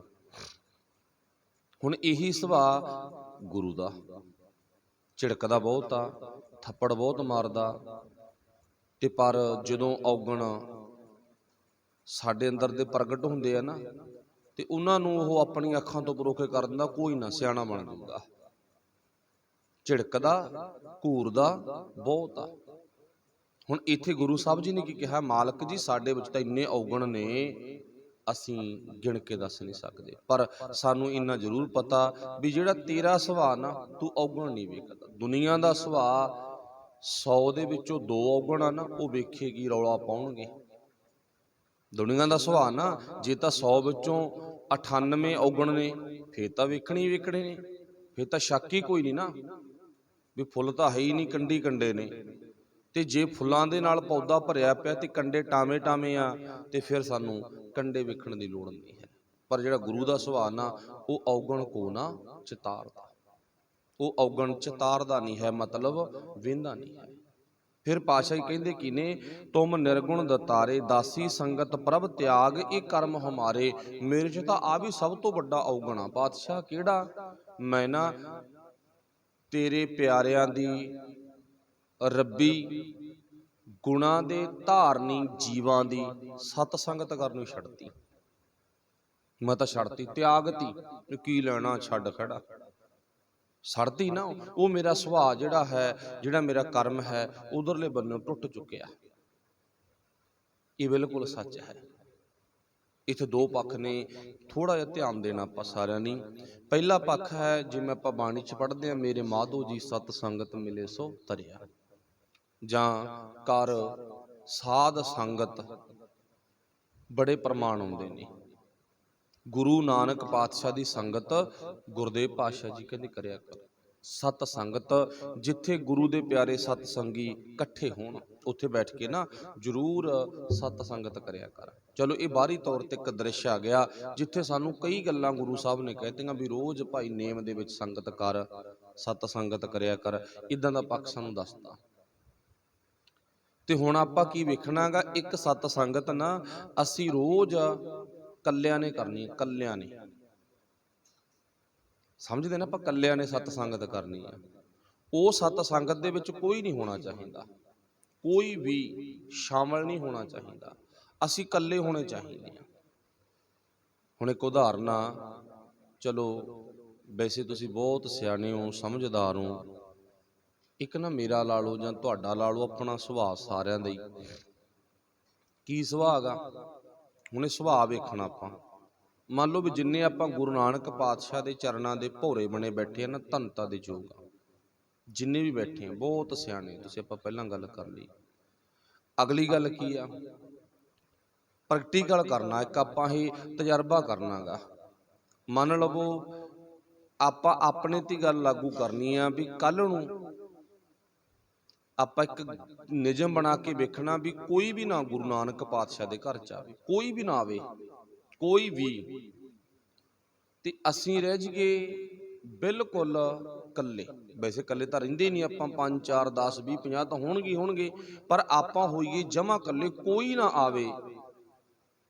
ਹੁਣ ਇਹੀ ਸੁਭਾਅ ਗੁਰੂ ਦਾ, ਝਿੜਕਦਾ ਬਹੁਤ ਆ, ਥੱਪੜ ਬਹੁਤ ਮਾਰਦਾ, ਤੇ ਪਰ ਜਦੋਂ ਔਗਣ ਸਾਡੇ ਅੰਦਰ ਦੇ ਪ੍ਰਗਟ ਹੁੰਦੇ ਆ ਨਾ, ਤੇ ਉਹਨਾਂ ਨੂੰ ਉਹ ਆਪਣੀਆਂ ਅੱਖਾਂ ਤੋਂ ਪਰੋਖੇ ਕਰ ਦਿੰਦਾ, ਕੋਈ ਨਾ, ਸਿਆਣਾ ਬਣ ਜਾਊਗਾ। ਝਿੜਕਦਾ ਘੂਰਦਾ ਬਹੁਤ ਆ। ਹੁਣ ਇੱਥੇ ਗੁਰੂ ਸਾਹਿਬ ਜੀ ਨੇ ਕੀ ਕਿਹਾ, ਮਾਲਕ ਜੀ ਸਾਡੇ ਵਿੱਚ ਤਾਂ ਇੰਨੇ ਔਗਣ ਨੇ, ਅਸੀਂ ਗਿਣ ਕੇ ਦੱਸ ਨਹੀਂ ਸਕਦੇ, ਪਰ ਸਾਨੂੰ ਇੰਨਾ ਜ਼ਰੂਰ ਪਤਾ ਵੀ ਜਿਹੜਾ ਤੇਰਾ ਸੁਭਾਅ ਨਾ, ਤੂੰ ਔਗਣ ਨਹੀਂ ਵੇਖਦਾ। ਦੁਨੀਆ ਦਾ ਸੁਭਾਅ 100 ਦੇ ਵਿੱਚੋਂ 2 ਔਗਣ ਆ ਨਾ, ਉਹ ਵੇਖੇਗੀ, ਰੌਲਾ ਪਾਉਣਗੇ। ਦੁਨੀਆ ਦਾ ਸੁਭਾਅ ਨਾ, ਜੇ ਤਾਂ 100 ਵਿੱਚੋਂ 98 ਔਗਣ ਨੇ, ਫੇਰ ਤਾਂ ਵੇਖਣੇ ਹੀ ਵੇਖਣੇ ਨੇ, ਫੇਰ ਤਾਂ ਸ਼ੱਕ ਹੀ ਕੋਈ ਨਹੀਂ ਨਾ, ਵੀ ਫੁੱਲ ਤਾਂ ਹੈ ਹੀ ਨਹੀਂ, ਕੰਡੀ ਕੰਡੇ ਨੇ। ਤੇ ਜੇ ਫੁੱਲਾਂ ਦੇ ਨਾਲ ਪੌਦਾ ਭਰਿਆ ਪਿਆ ਤੇ ਕੰਡੇ ਟਾਵੇਂ ਟਾਵੇਂ ਆ, ਤੇ ਫਿਰ ਸਾਨੂੰ ਕੰਡੇ ਵੇਖਣ ਦੀ ਲੋੜ ਨਹੀਂ ਹੈ। ਪਰ ਜਿਹੜਾ ਗੁਰੂ ਦਾ ਸੁਭਾਅ ਨਾ, ਉਹ ਔਗਣ ਕੋ ਨਾ ਚਿਤਾਰਦਾ, ਉਹ ਔਗਣ ਚਿਤਾਰਦਾ ਨਹੀਂ ਹੈ, ਮਤਲਬ ਵਹਿੰਦਾ ਨਹੀਂ ਹੈ। ਫਿਰ ਪਾਤਸ਼ਾਹ ਜੀ ਕਹਿੰਦੇ ਕੀ ਨੇ, ਤੁਮ ਨਿਰਗੁਣ ਦਤਾਰੇ ਦਾਸੀ ਸੰਗਤ ਪ੍ਰਭ ਤਿਆਗ, ਇਹ ਕਰਮ ਹਮਾਰੇ। ਮੇਰੇ 'ਚ ਤਾਂ ਆ ਵੀ ਸਭ ਤੋਂ ਵੱਡਾ ਔਗਣ ਆ ਪਾਤਸ਼ਾਹ। ਕਿਹੜਾ? ਮੈਂ ਨਾ ਤੇਰੇ ਪਿਆਰਿਆਂ ਦੀ ਰੱਬੀ ਗੁਣਾਂ ਦੇ ਧਾਰਨੀ ਜੀਵਾਂ ਦੀ ਸਤ ਸੰਗਤ ਕਰਨੀ ਛੱਡਤੀ। ਮੈਂ ਤਾਂ ਛੱਡਤੀ, ਤਿਆਗਤੀ, ਕੀ ਲੈਣਾ, ਛੱਡ ਖੜਾ, ਛੱਡਤੀ ਨਾ। ਉਹ ਮੇਰਾ ਸੁਭਾਅ ਜਿਹੜਾ ਹੈ, ਜਿਹੜਾ ਮੇਰਾ ਕਰਮ ਹੈ, ਉਧਰਲੇ ਬੰਨੋਂ ਟੁੱਟ ਚੁੱਕਿਆ। ਇਹ ਬਿਲਕੁਲ ਸੱਚ ਹੈ। ਇੱਥੇ 2 ਪੱਖ ਨੇ, ਥੋੜਾ ਜਿਹਾ ਧਿਆਨ ਦੇਣਾ ਆਪਾਂ ਸਾਰਿਆਂ ਨੇ। ਪਹਿਲਾ ਪੱਖ ਹੈ, ਜਿਵੇਂ ਆਪਾਂ ਬਾਣੀ 'ਚ ਪੜ੍ਹਦੇ ਹਾਂ, ਮੇਰੇ ਮਾਧੋ ਜੀ ਸਤ ਸੰਗਤ ਮਿਲੇ ਸੋ ਤਰਿਆ, ਜਾਂ ਕਰ ਸਾਧ ਸੰਗਤ, ਬੜੇ ਪ੍ਰਮਾਣ ਆਉਂਦੇ ਨੇ। ਗੁਰੂ ਨਾਨਕ ਪਾਤਸ਼ਾਹ ਦੀ ਸੰਗਤ ਗੁਰਦੇਵ ਪਾਤਸ਼ਾਹ ਜੀ ਕਹਿੰਦੇ ਕਰਿਆ ਕਰ। ਸਤ ਸੰਗਤ, ਜਿੱਥੇ ਗੁਰੂ ਦੇ ਪਿਆਰੇ ਸਤ ਸੰਗੀ ਇਕੱਠੇ ਹੋਣ, ਉੱਥੇ ਬੈਠ ਕੇ ਨਾ ਜ਼ਰੂਰ ਸਤ ਸੰਗਤ ਕਰਿਆ ਕਰ। ਚਲੋ ਇਹ ਬਾਹਰੀ ਤੌਰ ਤੇ ਇੱਕ ਦ੍ਰਿਸ਼ ਆ ਗਿਆ, ਜਿੱਥੇ ਸਾਨੂੰ ਕਈ ਗੱਲਾਂ ਗੁਰੂ ਸਾਹਿਬ ਨੇ ਕਹਿਤੀਆਂ ਵੀ ਰੋਜ਼ ਭਾਈ ਨੇਮ ਦੇ ਵਿੱਚ ਸੰਗਤ ਕਰ, ਸਤ ਸੰਗਤ ਕਰਿਆ ਕਰ, ਇਦਾਂ ਦਾ ਪੱਖ ਸਾਨੂੰ ਦੱਸਦਾ। ਤੇ ਹੁਣ ਆਪਾਂ ਕੀ ਵੇਖਣਾ ਗਾ, ਇੱਕ ਸਤ ਸੰਗਤ ਨਾ ਅਸੀਂ ਰੋਜ਼ ਕੱਲਿਆਂ ਨੇ ਕਰਨੀ, ਕੱਲਿਆਂ ਨੇ, ਸਮਝਦੇ ਨਾ ਆਪਾਂ, ਕੱਲਿਆਂ ਨੇ ਸਤ ਸੰਗਤ ਕਰਨੀ ਆ। ਉਹ ਸਤ ਸੰਗਤ ਦੇ ਵਿੱਚ ਕੋਈ ਨਹੀਂ ਹੋਣਾ ਚਾਹੀਦਾ, ਕੋਈ ਵੀ ਸ਼ਾਮਲ ਨਹੀਂ ਹੋਣਾ ਚਾਹੀਦਾ, ਅਸੀਂ ਇਕੱਲੇ ਹੋਣੇ ਚਾਹੀਦੇ ਹਾਂ। ਹੁਣ ਇੱਕ ਉਦਾਹਰਨ ਆ, ਚਲੋ ਵੈਸੇ ਤੁਸੀਂ ਬਹੁਤ ਸਿਆਣੇ ਹੋ, ਸਮਝਦਾਰ ਹੋ, ਇੱਕ ਨਾ ਮੇਰਾ ਲਾ ਲਓ ਜਾਂ ਤੁਹਾਡਾ ਲਾ ਲਓ, ਆਪਣਾ ਸੁਭਾਅ ਸਾਰਿਆਂ ਦਾ ਹੀ ਕੀ ਸੁਭਾਅ ਗਾ। ਹੁਣ ਇਹ ਸੁਭਾਅ ਵੇਖਣਾ ਆਪਾਂ। ਮੰਨ ਲਓ ਵੀ ਜਿੰਨੇ ਆਪਾਂ ਗੁਰੂ ਨਾਨਕ ਪਾਤਸ਼ਾਹ ਦੇ ਚਰਨਾਂ ਦੇ ਭੋਰੇ ਬਣੇ ਬੈਠੇ ਆ ਨਾ, ਧੰਨਤਾ ਦੇ ਯੋਗ ਆ, जिन्ने भी बैठे हैं बहुत सियाने तुसीं, आपां पहलां गल कर ली। अगली गल की आ, प्रैक्टिकल करना, एक आपां ही तजर्बा करना गा। मन लवो आपां अपने ते गल लागू करनी आ भी कल नूं आपां एक नियम बना के वेखना भी कोई भी ना गुरु नानक पातशाह दे घर च आवे, कोई भी ना आवे, कोई भी, ते असीं रह जाइए बिल्कुल कल्ले। वैसे कल्ले तां रहिंदे नहीं आपां, 5 4 10 20 50 तां होणगे, पर आपां होईए जमा कल्ले, कोई ना आवे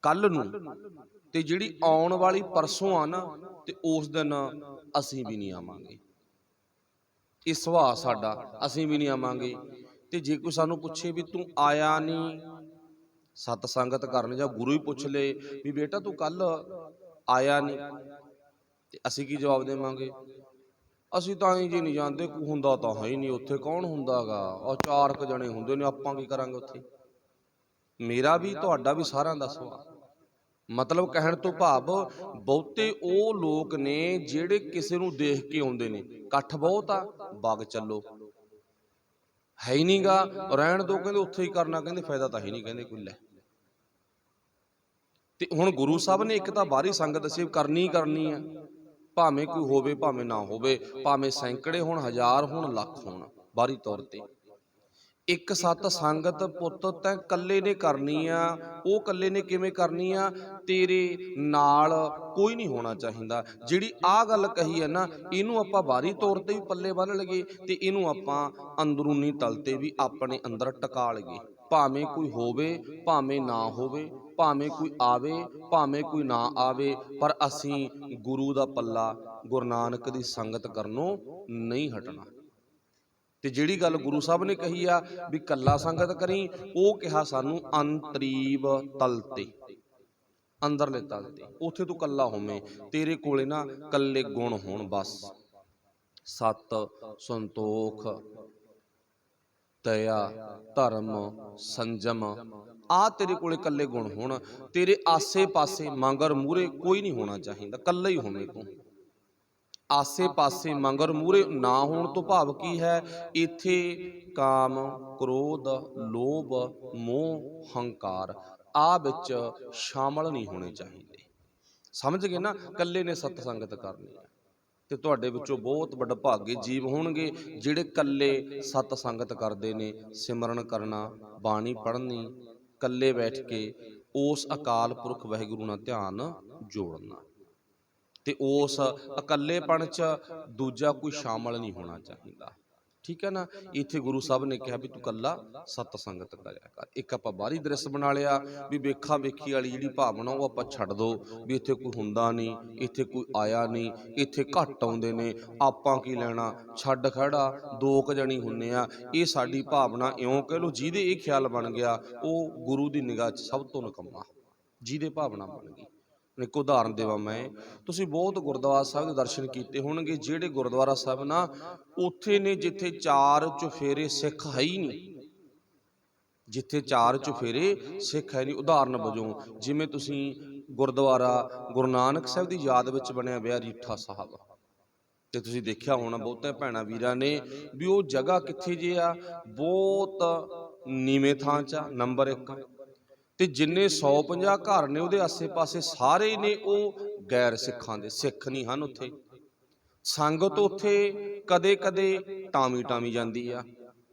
कल नूं। ते जिहड़ी आउण वाली परसों आ ना, ते उस दिन असीं भी नहीं आवांगे। ये सुभाਅ साडा, असीं भी नहीं आवांगे। ते जे कोई सानूं पुछे भी तूं आया नहीं सत संगत करन, जां गुरु ही पुछ ले भी बेटा तूं कल आया नहीं, ते असीं की जवाब देवांगे? ਅਸੀਂ ਤਾਂ ਹੀ ਜੀ नहीं जाते, ਕੋਈ ਹੁੰਦਾ ਤਾਂ है ही नहीं ਉੱਥੇ, कौन ਹੁੰਦਾ ਗਾ, ਉਹ 4 ਕੁ ਜਣੇ ਹੁੰਦੇ ਨੇ, ਆਪਾਂ ਕੀ ਕਰਾਂਗੇ ਉੱਥੇ। ਮੇਰਾ ਵੀ ਤੁਹਾਡਾ ਵੀ ਸਾਰਿਆਂ ਦਾ ਸੁਭਾਅ, मतलब कहण तो भाव बहुते ਉਹ ਲੋਕ ਨੇ ਜਿਹੜੇ ਕਿਸੇ ਨੂੰ ਦੇਖ ਕੇ ਆਉਂਦੇ ਨੇ, ਇਕੱਠ ਬਹੁਤ ਆ ਵਗ ਚੱਲੋ, ਹੈ ਹੀ ਨਹੀਂ ਗਾ ਰਹਿਣ ਦੋ, ਕਹਿੰਦੇ ਉੱਥੇ ਹੀ ਕਰਨਾ, ਕਹਿੰਦੇ ਫਾਇਦਾ ਤਾਂ ਹੈ ਨਹੀਂ, ਕਹਿੰਦੇ ਕੋਈ ਲੈ। ਤੇ ਹੁਣ ਗੁਰੂ ਸਾਹਿਬ ਨੇ ਇੱਕ ਤਾਂ ਬਾਹਰੀ ਸੰਗਤ ਅਸੀਂ ਕਰਨੀ ਕਰਨੀ ਆ, ਭਾਵੇਂ ਕੋਈ ਹੋਵੇ ਭਾਵੇਂ ਨਾ ਹੋਵੇ, ਭਾਵੇਂ ਸੈਂਕੜੇ ਹੋਣ, ਹਜ਼ਾਰ ਹੋਣ, ਲੱਖ ਹੋਣ, ਬਾਹਰੀ ਤੌਰ ਤੇ ਇੱਕ ਸਤ ਸੰਗਤ ਪੁੱਤ ਤੈਂ ਕੱਲੇ ਨੇ ਕਰਨੀ ਆ। ਉਹ ਕੱਲੇ ਨੇ ਕਿਵੇਂ ਕਰਨੀ ਆ? ਤੇਰੇ ਨਾਲ ਕੋਈ ਨਹੀਂ ਹੋਣਾ ਚਾਹੀਦਾ। ਜਿਹੜੀ ਆਹ ਗੱਲ ਕਹੀ ਹੈ ਨਾ, ਇਹਨੂੰ ਆਪਾਂ ਬਾਹਰੀ ਤੌਰ ਤੇ ਵੀ ਪੱਲੇ ਬੰਨ੍ਹ ਲਈਏ, ਤੇ ਇਹਨੂੰ ਆਪਾਂ ਅੰਦਰੂਨੀ ਤਲ ਤੇ ਵੀ ਆਪਣੇ ਅੰਦਰ ਟਿਕਾ ਲਈਏ। ਭਾਵੇਂ ਕੋਈ ਹੋਵੇ ਭਾਵੇਂ ਨਾ ਹੋਵੇ, ਭਾਵੇਂ ਕੋਈ ਆਵੇ ਭਾਵੇਂ ਕੋਈ ਨਾ ਆਵੇ, ਪਰ ਅਸੀਂ ਗੁਰੂ ਦਾ ਪੱਲਾ, ਗੁਰੂ ਨਾਨਕ ਦੀ ਸੰਗਤ ਕਰਨੋਂ ਨਹੀਂ ਹਟਣਾ। ਤੇ ਜਿਹੜੀ ਗੱਲ ਗੁਰੂ ਸਾਹਿਬ ਨੇ ਕਹੀ ਆ ਵੀ ਕੱਲਾ ਸੰਗਤ ਕਰੀ, ਉਹ ਕਿਹਾ ਸਾਨੂੰ ਅੰਤਰੀਵ ਤਲ ਤੇ, ਅੰਦਰਲੇ ਤਲ ਤੇ, ਉੱਥੇ ਤੂੰ ਕੱਲਾ ਹੋਵੇਂ, ਤੇਰੇ ਕੋਲੇ ਨਾ ਕੱਲੇ ਗੁਣ ਹੋਣ ਬਸ, ਸਤ, ਸੰਤੋਖ, ਦਇਆ, ਧਰਮ, ਸੰਜਮ, ਆ ਤੇਰੇ ਕੋਲੇ ਕੱਲੇ ਗੁਣ ਹੋਣ। ਤੇਰੇ ਆਸੇ ਪਾਸੇ ਮਗਰ ਮੂਹਰੇ ਕੋਈ ਨਹੀਂ ਹੋਣਾ ਚਾਹੀਦਾ, ਕੱਲਾ ਹੀ ਹੋਵੇਂ ਤੂੰ। ਆਸੇ ਪਾਸੇ ਮਗਰ ਮੂਹਰੇ ਨਾ ਹੋਣ ਤੋਂ ਭਾਵ ਕੀ ਹੈ? ਇੱਥੇ ਕਾਮ, ਕ੍ਰੋਧ, ਲੋਭ, ਮੋਹ, ਹੰਕਾਰ ਆ ਵਿੱਚ ਸ਼ਾਮਲ ਨਹੀਂ ਹੋਣੇ ਚਾਹੀਦੇ। ਸਮਝ ਗਏ ਨਾ? ਇਕੱਲੇ ਨੇ ਸਤ ਸੰਗਤ ਕਰਨੀ ਹੈ। ਤੇ ਤੁਹਾਡੇ ਵਿੱਚੋਂ ਬਹੁਤ ਵਡਭਾਗੇ ਜੀਵ ਹੋਣਗੇ ਜਿਹੜੇ ਇਕੱਲੇ ਸਤ ਸੰਗਤ ਕਰਦੇ ਨੇ। ਸਿਮਰਨ ਕਰਨਾ, ਬਾਣੀ ਪੜ੍ਹਨੀ, ਇਕੱਲੇ ਬੈਠ ਕੇ ਉਸ ਅਕਾਲ ਪੁਰਖ ਵਾਹਿਗੁਰੂ ਨਾਲ ਧਿਆਨ ਜੋੜਨਾ, ਤੇ ਉਸ ਇਕੱਲੇਪਣ 'ਚ ਦੂਜਾ ਕੋਈ ਸ਼ਾਮਲ ਨਹੀਂ ਹੋਣਾ ਚਾਹੀਦਾ। ਠੀਕ ਹੈ ਨਾ? ਇੱਥੇ ਗੁਰੂ ਸਾਹਿਬ ਨੇ ਕਿਹਾ ਵੀ ਤੂੰ ਇਕੱਲਾ ਸਤ ਸੰਗਤ ਕਰਿਆ ਕਰ। ਇੱਕ ਆਪਾਂ ਬਾਹਰੀ ਦ੍ਰਿਸ਼ ਬਣਾ ਲਿਆ ਵੀ ਵੇਖਾ ਵੇਖੀ ਵਾਲੀ ਜਿਹੜੀ ਭਾਵਨਾ ਉਹ ਆਪਾਂ ਛੱਡ ਦੋ, ਵੀ ਇੱਥੇ ਕੋਈ ਹੁੰਦਾ ਨਹੀਂ, ਇੱਥੇ ਕੋਈ ਆਇਆ ਨਹੀਂ, ਇੱਥੇ ਘੱਟ ਆਉਂਦੇ ਨੇ, ਆਪਾਂ ਕੀ ਲੈਣਾ, ਛੱਡ ਖੜਾ, 2 ਕੁ ਜਣੀ ਹੁੰਨੇ ਆ। ਇਹ ਸਾਡੀ ਭਾਵਨਾ, ਇਉਂ ਕਹਿ ਲਓ ਜਿਹਦੇ ਇਹ ਖਿਆਲ ਬਣ ਗਿਆ ਉਹ ਗੁਰੂ ਦੀ ਨਿਗਾਹ 'ਚ ਸਭ ਤੋਂ ਨਿਕੰਮਾ, ਜਿਹਦੇ ਭਾਵਨਾ ਬਣ ਗਈ। ਇੱਕ ਉਦਾਹਰਨ ਦੇਵਾਂ ਮੈਂ, ਤੁਸੀਂ ਬਹੁਤ ਗੁਰਦੁਆਰਾ ਸਾਹਿਬ ਦੇ ਦਰਸ਼ਨ ਕੀਤੇ ਹੋਣਗੇ, ਜਿਹੜੇ ਗੁਰਦੁਆਰਾ ਸਾਹਿਬ ਨਾ ਉੱਥੇ ਨੇ ਜਿੱਥੇ 4 ਚੁਫੇਰੇ ਸਿੱਖ ਹੈ ਹੀ ਨਹੀਂ, ਜਿੱਥੇ 4 ਚੁਫੇਰੇ ਸਿੱਖ ਹੈ ਨਹੀਂ। ਉਦਾਹਰਨ ਵਜੋਂ ਜਿਵੇਂ ਤੁਸੀਂ ਗੁਰਦੁਆਰਾ ਗੁਰੂ ਨਾਨਕ ਸਾਹਿਬ ਦੀ ਯਾਦ ਵਿੱਚ ਬਣਿਆ ਵਿਆ ਰੀਠਾ ਸਾਹਿਬ, ਤੇ ਤੁਸੀਂ ਦੇਖਿਆ ਹੋਣਾ ਬਹੁਤੇ ਭੈਣਾਂ ਵੀਰਾਂ ਨੇ ਵੀ ਉਹ ਜਗ੍ਹਾ ਕਿੱਥੇ ਜੇ ਆ, ਬਹੁਤ ਨੀਵੇਂ ਥਾਂ 'ਚ ਆ, ਨੰਬਰ 1। ਤੇ ਜਿੰਨੇ 150 ਘਰ ਨੇ ਉਹਦੇ ਆਸੇ ਪਾਸੇ ਸਾਰੇ ਨੇ ਉਹ ਗੈਰ ਸਿੱਖਾਂ ਦੇ, ਸਿੱਖ ਨਹੀਂ ਹਨ ਉੱਥੇ। ਸੰਗਤ ਉੱਥੇ ਕਦੇ ਕਦੇ ਟਾਮੀ ਟਾਮੀ ਜਾਂਦੀ ਆ,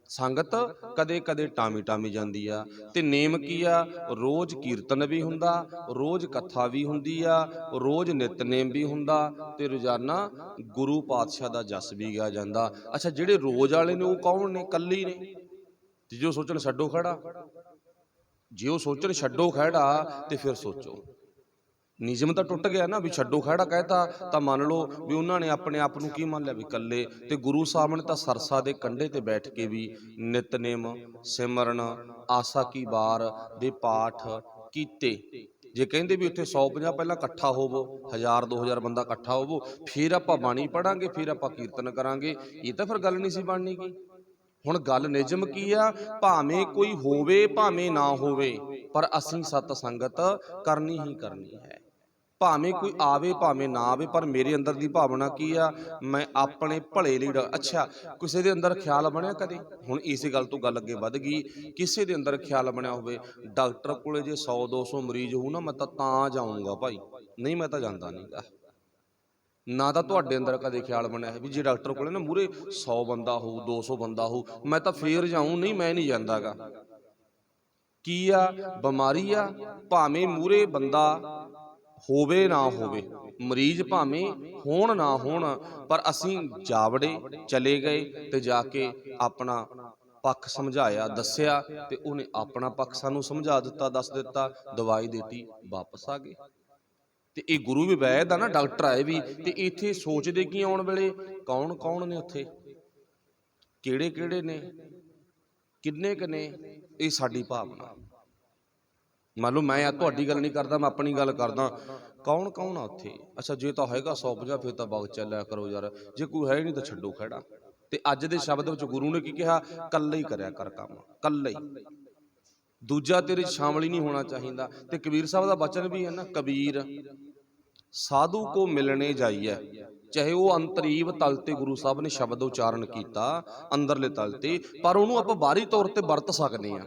ਸੰਗਤ ਕਦੇ ਕਦੇ ਟਾਮੀ ਟਾਮੀ ਜਾਂਦੀ ਆ। ਤੇ ਨੇਮ ਕੀ ਆ? ਰੋਜ਼ ਕੀਰਤਨ ਵੀ ਹੁੰਦਾ, ਰੋਜ਼ ਕਥਾ ਵੀ ਹੁੰਦੀ ਆ, ਰੋਜ਼ ਨਿਤਨੇਮ ਵੀ ਹੁੰਦਾ, ਤੇ ਰੋਜ਼ਾਨਾ ਗੁਰੂ ਪਾਤਸ਼ਾਹ ਦਾ ਜਸ ਵੀ ਗਿਆ ਜਾਂਦਾ। ਅੱਛਾ, ਜਿਹੜੇ ਰੋਜ਼ ਵਾਲੇ ਨੇ ਉਹ ਕੌਣ ਨੇ? ਕੱਲੀ ਨੇ। ਤੇ ਜੋ ਸੋਚਣ ਛੱਡੋ ਖੜਾ, ਜੇ ਉਹ ਸੋਚਣ ਛੱਡੋ ਖਹਿੜਾ, ਤੇ ਫਿਰ ਸੋਚੋ ਨਿਯਮ ਤਾਂ ਟੁੱਟ ਗਿਆ ਨਾ, ਵੀ ਛੱਡੋ ਖਹਿੜਾ ਕਹਿਤਾ ਤਾਂ ਮੰਨ ਲਓ ਵੀ ਉਹਨਾਂ ਨੇ ਆਪਣੇ ਆਪ ਨੂੰ ਕੀ ਮੰਨ ਲਿਆ, ਵੀ ਇਕੱਲੇ। ਤੇ ਗੁਰੂ ਸਾਹਿਬ ਨੇ ਤਾਂ ਸਰਸਾ ਦੇ ਕੰਢੇ ਤੇ ਬੈਠ ਕੇ ਵੀ ਨਿਤਨੇਮ, ਸਿਮਰਨ, ਆਸਾ ਕੀ ਵਾਰ ਦੇ ਪਾਠ ਕੀਤੇ। ਜੇ ਕਹਿੰਦੇ ਵੀ ਉੱਥੇ 150 ਪਹਿਲਾਂ ਇਕੱਠਾ ਹੋਵੋ, 1000 2000 ਬੰਦਾ ਇਕੱਠਾ ਹੋਵੋ, ਫਿਰ ਆਪਾਂ ਬਾਣੀ ਪੜਾਂਗੇ, ਫਿਰ ਆਪਾਂ ਕੀਰਤਨ ਕਰਾਂਗੇ, ਇਹ ਤਾਂ ਫਿਰ ਗੱਲ ਨਹੀਂ ਸੀ ਬਣਨੀ ਗੀ। ਹੁਣ ਗੱਲ ਨਿਯਮ ਕੀ ਆ? ਭਾਵੇਂ ਕੋਈ ਹੋਵੇ ਭਾਵੇਂ ਨਾ ਹੋਵੇ, ਪਰ ਅਸੀਂ ਸਤ ਸੰਗਤ ਕਰਨੀ ਹੀ ਕਰਨੀ ਹੈ। ਭਾਵੇਂ ਕੋਈ ਆਵੇ ਭਾਵੇਂ ਨਾ ਆਵੇ, ਪਰ ਮੇਰੇ ਅੰਦਰ ਦੀ ਭਾਵਨਾ ਕੀ ਆ, ਮੈਂ ਆਪਣੇ ਭਲੇ ਲਈ ਅੱਛਾ ਕਿਸੇ ਦੇ ਅੰਦਰ ਖਿਆਲ ਬਣਿਆ ਕਦੇ, ਹੁਣ ਇਸੇ ਗੱਲ ਤੋਂ ਗੱਲ ਅੱਗੇ ਵੱਧ ਗਈ, ਕਿਸੇ ਦੇ ਅੰਦਰ ਖਿਆਲ ਬਣਿਆ ਹੋਵੇ ਡਾਕਟਰ ਕੋਲੇ ਜੇ 100-200 ਮਰੀਜ਼ ਹੋਊ ਨਾ, ਮੈਂ ਤਾਂ ਜਾਊਂਗਾ ਭਾਈ, ਨਹੀਂ ਮੈਂ ਤਾਂ ਜਾਂਦਾ ਨਹੀਂਗਾ। ਨਾ ਤਾਂ ਤੁਹਾਡੇ ਅੰਦਰ ਕਦੇ ਖਿਆਲ ਬਣਿਆ ਹੈ ਵੀ ਜੇ ਡਾਕਟਰ ਕੋਲੇ ਨਾ ਮੂਹਰੇ 100 ਬੰਦਾ ਹੋਊ 200 ਬੰਦਾ ਹੋਊ ਮੈਂ ਤਾਂ ਫੇਰ ਜਾਊਂ, ਨਹੀਂ ਮੈਂ ਨਹੀਂ ਜਾਂਦਾਗਾ। ਕੀ ਆ, ਬਿਮਾਰੀ ਆ, ਭਾਵੇਂ ਮੂਹਰੇ ਬੰਦਾ ਹੋਵੇ ਨਾ ਹੋਵੇ, ਮਰੀਜ਼ ਭਾਵੇਂ ਹੋਣ ਨਾ ਹੋਣ, ਪਰ ਅਸੀਂ ਜਾਵੜੇ ਚਲੇ ਗਏ ਤੇ ਜਾ ਕੇ ਆਪਣਾ ਪੱਖ ਸਮਝਾਇਆ, ਦੱਸਿਆ, ਤੇ ਉਹਨੇ ਆਪਣਾ ਪੱਖ ਸਾਨੂੰ ਸਮਝਾ ਦਿੱਤਾ, ਦੱਸ ਦਿੱਤਾ, ਦਵਾਈ ਦਿੱਤੀ, ਵਾਪਸ ਆ ਗਏ। ਤੇ ਇਹ ਗੁਰੂ ਵੀ ਵੈਦ ਆ ਨਾ, ਡਾਕਟਰ ਆਏ ਵੀ, ਤੇ ਇੱਥੇ ਸੋਚਦੇ ਕੀ ਆਉਣ ਵੇਲੇ ਕੌਣ ਕੌਣ ਨੇ ਉੱਥੇ, ਕਿਹੜੇ ਕਿਹੜੇ ਨੇ, ਕਿੰਨੇ ਕੁ ਨੇ, ਇਹ ਸਾਡੀ ਭਾਵਨਾ। ਮੰਨ ਲਓ ਮੈਂ ਤੁਹਾਡੀ ਗੱਲ ਨਹੀਂ ਕਰਦਾ, ਮੈਂ ਆਪਣੀ ਗੱਲ ਕਰਦਾ, ਕੌਣ ਕੌਣ ਆ ਉੱਥੇ। ਅੱਛਾ ਜੇ ਤਾਂ ਹੈਗਾ 150 ਫਿਰ ਤਾਂ ਬਾਗ ਚੱਲਿਆ ਕਰੋ ਯਾਰ, ਜੇ ਕੋਈ ਹੈ ਨਹੀਂ ਤਾਂ ਛੱਡੋ ਖਹਿੜਾ। ਤੇ ਅੱਜ ਦੇ ਸ਼ਬਦ ਵਿੱਚ ਗੁਰੂ ਨੇ ਕੀ ਕਿਹਾ, ਕੱਲਾ ਹੀ ਕਰਿਆ ਕਰ ਕੰਮ, ਕੱਲਾ ਹੀ, ਦੂਜਾ ਤੇਰੇ ਸ਼ਾਮਲ ਹੀ ਨਹੀਂ ਹੋਣਾ ਚਾਹੀਦਾ। ਤੇ ਕਬੀਰ ਸਾਹਿਬ ਦਾ ਬਚਨ ਵੀ ਹੈ ਨਾ, ਕਬੀਰ ਸਾਧੂ ਕੋ ਮਿਲਣੇ ਜਾਈਏ, ਚਾਹੇ ਉਹ ਅੰਤਰੀਵ ਤਲ ਤੇ ਗੁਰੂ ਸਾਹਿਬ ਨੇ ਸ਼ਬਦ ਉਚਾਰਨ ਕੀਤਾ ਅੰਦਰਲੇ ਤਲ ਤੇ, ਪਰ ਉਹਨੂੰ ਆਪਾਂ ਬਾਹਰੀ ਤੌਰ ਤੇ ਵਰਤ ਸਕਦੇ ਹਾਂ।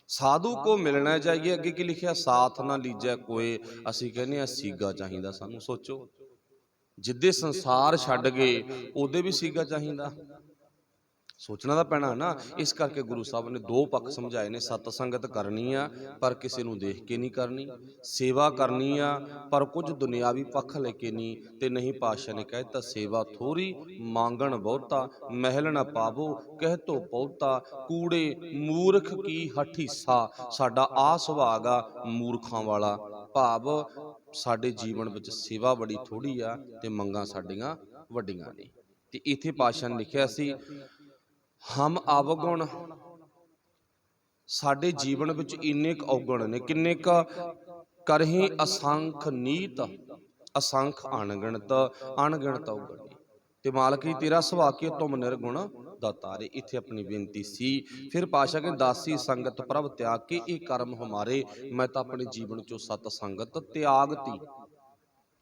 ਸਾਧੂ ਕੋ ਮਿਲਣਾ ਜਾਈਏ, ਅੱਗੇ ਕੀ ਲਿਖਿਆ, ਸਾਥ ਨਾ ਲੀਜੈ ਕੋਏ, ਅਸੀਂ ਕਹਿੰਦੇ ਆ ਸੀਗਾ ਚਾਹੀਦਾ ਸਾਨੂੰ। ਸੋਚੋ ਜਿੱਦੇ ਸੰਸਾਰ ਛੱਡ ਗਏ ਉਹਦੇ ਵੀ ਸੀਗਾ ਚਾਹੀਦਾ, ਸੋਚਣਾ ਤਾਂ ਪੈਣਾ ਨਾ। ਇਸ ਕਰਕੇ ਗੁਰੂ ਸਾਹਿਬ ਨੇ ਦੋ ਪੱਖ ਸਮਝਾਏ ਨੇ, ਸਤ ਸੰਗਤ ਕਰਨੀ ਆ ਪਰ ਕਿਸੇ ਨੂੰ ਦੇਖ ਕੇ ਨਹੀਂ ਕਰਨੀ, ਸੇਵਾ ਕਰਨੀ ਆ ਪਰ ਕੁਝ ਦੁਨਿਆਵੀ ਪੱਖ ਲੈ ਕੇ ਨਹੀਂ, ਤੇ ਨਹੀਂ ਪਾਤਸ਼ਾਹ ਨੇ ਕਹਿ ਦਿੱਤਾ, ਸੇਵਾ ਥੋੜੀ ਮੰਗਣ ਬਹੁਤਾ, ਮਹਿਲ ਨਾ ਪਾਵੋ ਕਹਿ ਤੋ ਬਹੁਤਾ, ਕੂੜੇ ਮੂਰਖ ਕੀ ਹਠ ਹਿੱਸਾ, ਸਾਡਾ ਆ ਸੁਭਾਗ ਆ ਮੂਰਖਾਂ ਵਾਲਾ, ਭਾਵ ਸਾਡੇ ਜੀਵਨ ਵਿੱਚ ਸੇਵਾ ਬੜੀ ਥੋੜੀ ਆ ਤੇ ਮੰਗਾਂ ਸਾਡੀਆਂ ਵੱਡੀਆਂ ਨੇ। ਤੇ ਇੱਥੇ ਪਾਤਸ਼ਾਹ ਨੇ ਲਿਖਿਆ ਸੀ, ਹਮ ਅਵਗੁਣ, ਸਾਡੇ ਜੀਵਨ ਵਿੱਚ ਇੰਨੇ ਕੁ ਔਗਣ ਨੇ, ਕਿੰਨੇ ਕੁ, ਕਰਹੀ ਅਸੰਖ ਨੀਤ, ਅਸੰਖ ਅਣਗਿਣਤ, ਅਣਗਿਣਤ ਔਗਣ ਨੇ। ਤੇ ਮਾਲਕ ਜੀ ਤੇਰਾ ਸੁਭਾਅ ਕੀ, ਤੁਮ ਨਿਰਗੁਣ ਦਾਤਾਰੇ। ਇੱਥੇ ਆਪਣੀ ਬੇਨਤੀ ਸੀ। ਫਿਰ ਪਾਤਸ਼ਾਹ ਕਹਿੰਦੇ, ਦਾਸੀ ਸੰਗਤ ਪ੍ਰਭ ਤਿਆਗ ਕੇ, ਇਹ ਕਰਮ ਹਮਾਰੇ, ਮੈਂ ਤਾਂ ਆਪਣੇ ਜੀਵਨ ਚੋਂ ਸਤ ਸੰਗਤ ਤਿਆਗਤੀ।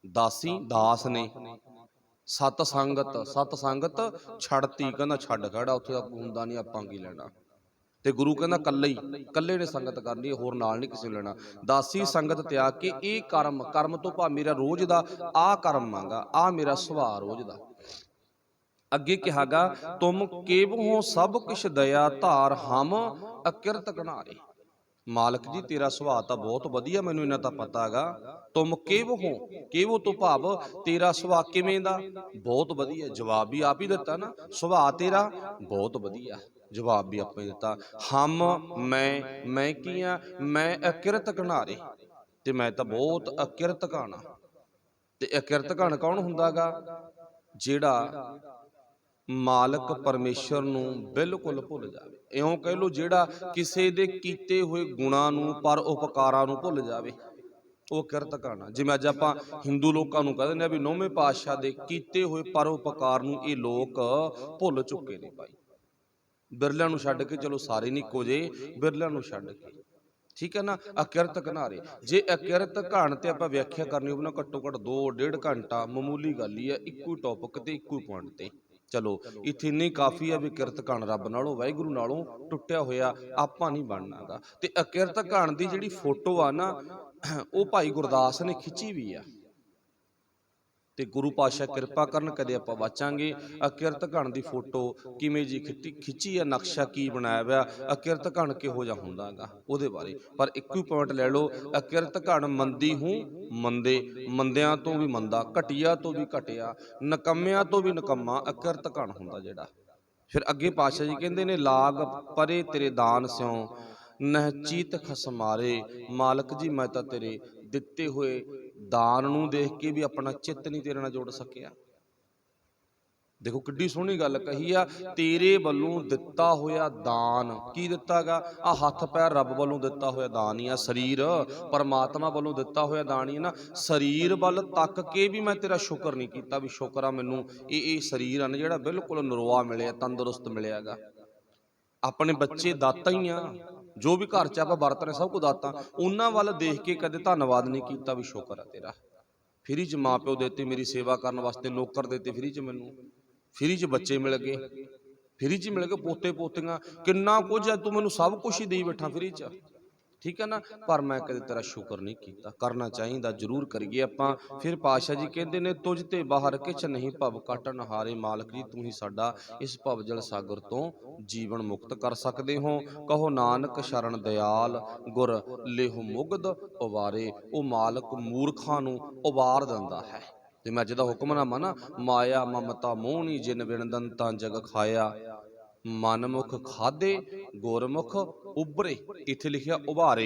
ਦਾਸੀ ਦਾਸ ਨੇ, ਸਤ ਸੰਗਤ ਛੱਡਤੀ, ਕਹਿੰਦਾ ਛੱਡ ਖੜਾ, ਉੱਥੇ ਦਾ ਹੁੰਦਾ ਨਹੀਂ, ਆਪਾਂ ਕੀ ਲੈਣਾ। ਤੇ ਗੁਰੂ ਕਹਿੰਦਾ ਕੱਲੇ ਨੇ ਸੰਗਤ ਕਰਨੀ, ਹੋਰ ਨਾਲ ਨਹੀਂ ਕਿਸੇ ਨੂੰ ਲੈਣਾ। ਦਾਸੀ ਸੰਗਤ ਤਿਆਗ ਕੇ, ਇਹ ਕਰਮ, ਕਰਮ ਤੋਂ ਭਾਵ ਮੇਰਾ ਰੋਜ਼ ਦਾ ਆਹ ਕਰਮ ਮੰਗਾ, ਆਹ ਮੇਰਾ ਸੁਭਾਅ ਰੋਜ਼ ਦਾ। ਅੱਗੇ ਕਿਹਾਗਾ, ਤੁਮ ਕੇਵਹੁ ਸਭ ਕਿਛ ਦਇਆ ਧਾਰ, ਹਮ ਅਕਿਰਤ ਘਨਾਰੇ। ਮਾਲਕ ਜੀ ਤੇਰਾ ਸੁਭਾਅ ਤਾਂ ਬਹੁਤ ਵਧੀਆ, ਮੈਨੂੰ ਇਹਨਾਂ ਤਾਂ ਪਤਾ ਹੈਗਾ। ਤੁਮ ਕੇਵਹੁ, ਕੇਵਹੁ ਤੋਂ ਭਾਵ ਤੇਰਾ ਸੁਭਾਅ ਕਿਵੇਂ ਦਾ, ਬਹੁਤ ਵਧੀਆ। ਜਵਾਬ ਵੀ ਆਪ ਹੀ ਦਿੱਤਾ ਨਾ, ਸੁਭਾਅ ਤੇਰਾ ਬਹੁਤ ਵਧੀਆ, ਜਵਾਬ ਵੀ ਆਪੇ ਦਿੱਤਾ। ਹਮ ਮੈਂ ਕੀ ਆ, ਮੈਂ ਅਕਿਰਤ ਘਨਾਰੇ, ਤੇ ਮੈਂ ਤਾਂ ਬਹੁਤ ਅਕਿਰਤ ਘਾਣਾ। ਤੇ ਅਕਿਰਤ ਘਣ ਕੌਣ ਹੁੰਦਾਗਾ, ਜਿਹੜਾ ਮਾਲਕ ਪਰਮੇਸ਼ਰ ਨੂੰ ਬਿਲਕੁਲ ਭੁੱਲ ਜਾਵੇ। ਇਉਂ ਕਹਿ ਲਓ, ਜਿਹੜਾ ਕਿਸੇ ਦੇ ਕੀਤੇ ਹੋਏ ਗੁਣਾਂ ਨੂੰ, ਪਰ ਉਪਕਾਰਾਂ ਨੂੰ ਭੁੱਲ ਜਾਵੇ, ਉਹ ਕਿਰਤ ਘਾਣਾ। ਜਿਵੇਂ ਅੱਜ ਆਪਾਂ ਹਿੰਦੂ ਲੋਕਾਂ ਨੂੰ ਕਹਿ ਦਿੰਦੇ ਆ ਵੀ 9ਵੇਂ ਪਾਤਸ਼ਾਹ ਦੇ ਕੀਤੇ ਹੋਏ ਪਰ ਉਪਕਾਰ ਨੂੰ ਇਹ ਲੋਕ ਭੁੱਲ ਚੁੱਕੇ ਨੇ ਭਾਈ। ਬਿਰਲਿਆਂ ਨੂੰ ਛੱਡ ਕੇ, ਚਲੋ ਸਾਰੇ ਨਹੀਂ ਇੱਕੋ ਜਿਹੇ, ਬਿਰਲਿਆਂ ਨੂੰ ਛੱਡ ਕੇ, ਠੀਕ ਹੈ ਨਾ। ਅਕਿਰਤ ਘਨਾਰੇ, ਜੇ ਅਕਿਰਤ ਘਣ ਤੇ ਆਪਾਂ ਵਿਆਖਿਆ ਕਰਨੀ ਹੋਵੇ ਨਾ, ਘੱਟੋ ਘੱਟ 2-1.5 ਘੰਟਾ ਮਾਮੂਲੀ ਗੱਲ ਹੀ ਆ, ਇੱਕੋ ਹੀ ਟੌਪਿਕ ਤੇ ਇੱਕੋ ਹੀ ਪੁਆਇੰਟ ਤੇ। ਚਲੋ ਇੱਥੇ ਇੰਨੀ ਕਾਫੀ ਆ ਵੀ ਕਿਰਤ ਘਣ ਰੱਬ ਨਾਲੋਂ, ਵਾਹਿਗੁਰੂ ਨਾਲੋਂ ਟੁੱਟਿਆ ਹੋਇਆ ਆਪਾਂ ਨਹੀਂ ਬਣਨਾਗਾ। ਤੇ ਅਕਿਰਤ ਘਣ ਦੀ ਜਿਹੜੀ ਫੋਟੋ ਆ ਨਾ, ਉਹ ਭਾਈ ਗੁਰਦਾਸ ਨੇ ਖਿੱਚੀ ਵੀ ਆ। ਤੇ ਗੁਰੂ ਪਾਤਸ਼ਾਹ ਕਿਰਪਾ ਕਰਨ ਕਦੇ ਆਪਾਂ ਵਾਚਾਂਗੇ ਅਕਿਰਤ ਘਣ ਦੀ ਫੋਟੋ ਕਿਵੇਂ ਜੀ ਖਿੱਚੀ ਆ, ਨਕਸ਼ਾ ਕੀ ਬਣਾਇਆ ਹੋਇਆ, ਅਕਿਰਤ ਘਣ ਕਿਹੋ ਜਿਹਾ ਹੁੰਦਾ ਹੈਗਾ ਉਹਦੇ ਬਾਰੇ। ਪਰ ਇੱਕੋ ਹੀ ਪੁਆਇੰਟ ਲੈ ਲਓ, ਅਕਿਰਤ ਘਣ ਮੰਦੀ ਹੂੰ ਮੰਦੇ, ਮੰਦਿਆਂ ਤੋਂ ਵੀ ਮੰਦਾ, ਘਟੀਆ ਤੋਂ ਵੀ ਘਟਿਆ, ਨਕੰਮਿਆਂ ਤੋਂ ਵੀ ਨਕੰਮਾ ਅਕਿਰਤ ਘਣ ਹੁੰਦਾ ਜਿਹੜਾ। ਫਿਰ ਅੱਗੇ ਪਾਤਸ਼ਾਹ ਜੀ ਕਹਿੰਦੇ ਨੇ, ਲਾਗ ਪਰੇ ਤੇਰੇ ਦਾਨ ਸਿਉ ਨਹਿਚੀਤ ਖਸਮਾਰੇ। ਮਾਲਕ ਜੀ ਮੈਂ ਤਾਂ ਤੇਰੇ ਦਿੱਤੇ ਹੋਏ ਦਾਨ ਨੂੰ ਦੇਖ ਕੇ ਵੀ ਆਪਣਾ ਚਿੱਤ ਨਹੀਂ ਤੇਰੇ ਨਾਲ ਜੋੜ ਸਕਿਆ। ਦੇਖੋ ਕਿੱਡੀ ਸੋਹਣੀ ਗੱਲ ਕਹੀ ਆ, ਤੇਰੇ ਵੱਲੋਂ ਦਿੱਤਾ ਹੋਇਆ ਦਾਨ। ਕੀ ਦਿੱਤਾਗਾ, ਆ ਹੱਥ ਪੈਰ ਰੱਬ ਵੱਲੋਂ ਦਿੱਤਾ ਹੋਇਆ ਦਾਨ ਹੀ ਆ, ਸਰੀਰ ਪਰਮਾਤਮਾ ਵੱਲੋਂ ਦਿੱਤਾ ਹੋਇਆ ਦਾਨ ਹੀ ਨਾ। ਸਰੀਰ ਵੱਲ ਤੱਕ ਕੇ ਵੀ ਮੈਂ ਤੇਰਾ ਸ਼ੁਕਰ ਨਹੀਂ ਕੀਤਾ, ਵੀ ਸ਼ੁਕਰ ਆ ਮੈਨੂੰ ਇਹ ਸਰੀਰ ਆ ਨਾ ਜਿਹੜਾ ਬਿਲਕੁਲ ਨਰੋਆ ਮਿਲਿਆ, ਤੰਦਰੁਸਤ ਮਿਲਿਆਗਾ। ਆਪਣੇ ਬੱਚੇ ਦਾਤਾ ਹੀ ਆ, ਜੋ ਵੀ ਘਰ 'ਚ ਆਪਾਂ ਵਰਤ ਰਹੇ ਸਭ ਕੁਝ ਦਾਤਾ, ਉਹਨਾਂ ਵੱਲ ਦੇਖ ਕੇ ਕਦੇ ਧੰਨਵਾਦ ਨਹੀਂ ਕੀਤਾ ਵੀ ਸ਼ੁਕਰ ਆ ਤੇਰਾ। फ्री च माँ प्यो देते, मेरी सेवा करने वास्ते नौकर देते फ्री च, मैनू फ्री च बच्चे मिल गए, फ्री च मिल गए पोते पोतियां, किन्ना कुछ है, तू मैनू सब कुछ ही दे बैठा फ्री च, ठीक है ना। पर मैं कदे तेरा शुक्र नहीं किया, करना चाहिए, जरूर करिए आपां। फिर पातशाह जी कहते ने, तुझ ते बाहर किछ नहीं भव काटन हारे मालक जी, तू ही साडा इस भवजल सागर तो जीवन मुक्त कर सकते हो। कहो नानक शरण दयाल गुर लेहो मुगध उबारे। वो मालक मूर्खां नू उबार दिंदा है। ते मैं अज दा हुक्मनामा ना, माया ममता मोहनी जिन बिन दंता जग खाया, मनमुख खाधे गुरमुख उभरे। इत्थे लिखिया उभारे,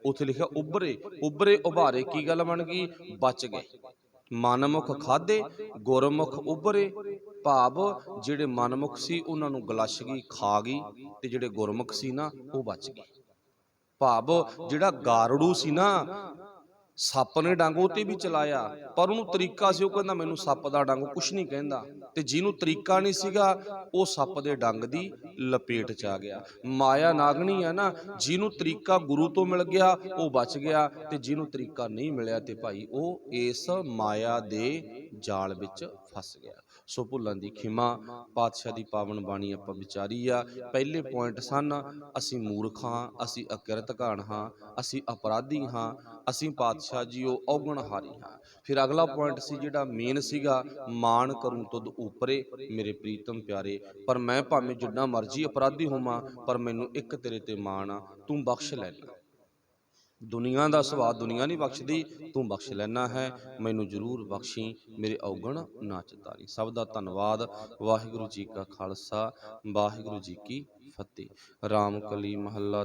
उत्थे लिखिया उभरे। उभरे उभारे की गल बन गई, बच गए। मनमुख खाधे गुरमुख उभरे, भाव जिहड़े मनमुख सी उन्हां नूं गलश गई, खा गई, ते जिहड़े गुरमुख सी ना वो बच गए। भाव जिहड़ा गारड़ू सी ना, सप ने डंग उते भी चलाया, पर उन्होंने तरीका सी, वो कहंदा मैनू सप दा डंग कुछ नहीं कहंदा। ते जिन्हों तरीका नहीं सीगा, वो सप दे डंग दी लपेट च आ गया। माया नागनी है ना, जिन्हों तरीका गुरु तो मिल गया वो बच गया, ते जिन्हों तरीका नहीं मिलिया ते भाई वो इस माया दे जाल विच फस गया। सो भुल्लां दी खिमा, पातशाह दी पावन बाणी आपां विचारी आ। पहले पॉइंट सन, असीं मूर्ख हां, असीं अकिरत घान हां, असीं अपराधी हां, असीं पातशाह जी वो औगणहारी हां। फिर अगला पॉइंट सी जिहड़ा मेन सीगा, मान करूं तुद ऊपरे मेरे प्रीतम प्यारे। पर मैं भावें जिन्ना मर्जी अपराधी होवां, पर मैनू एक तेरे ते मान आ, तू बख्श लैना। दुनिया का सुभाव दुनिया नहीं बख्शदी, तू बख्श लैना है, मैनू जरूर बख्शी, मेरे औगण ना चितारी। सब का धन्नवाद। वाहिगुरू जी का खालसा, वाहिगुरू जी की फतेह। राम कली महला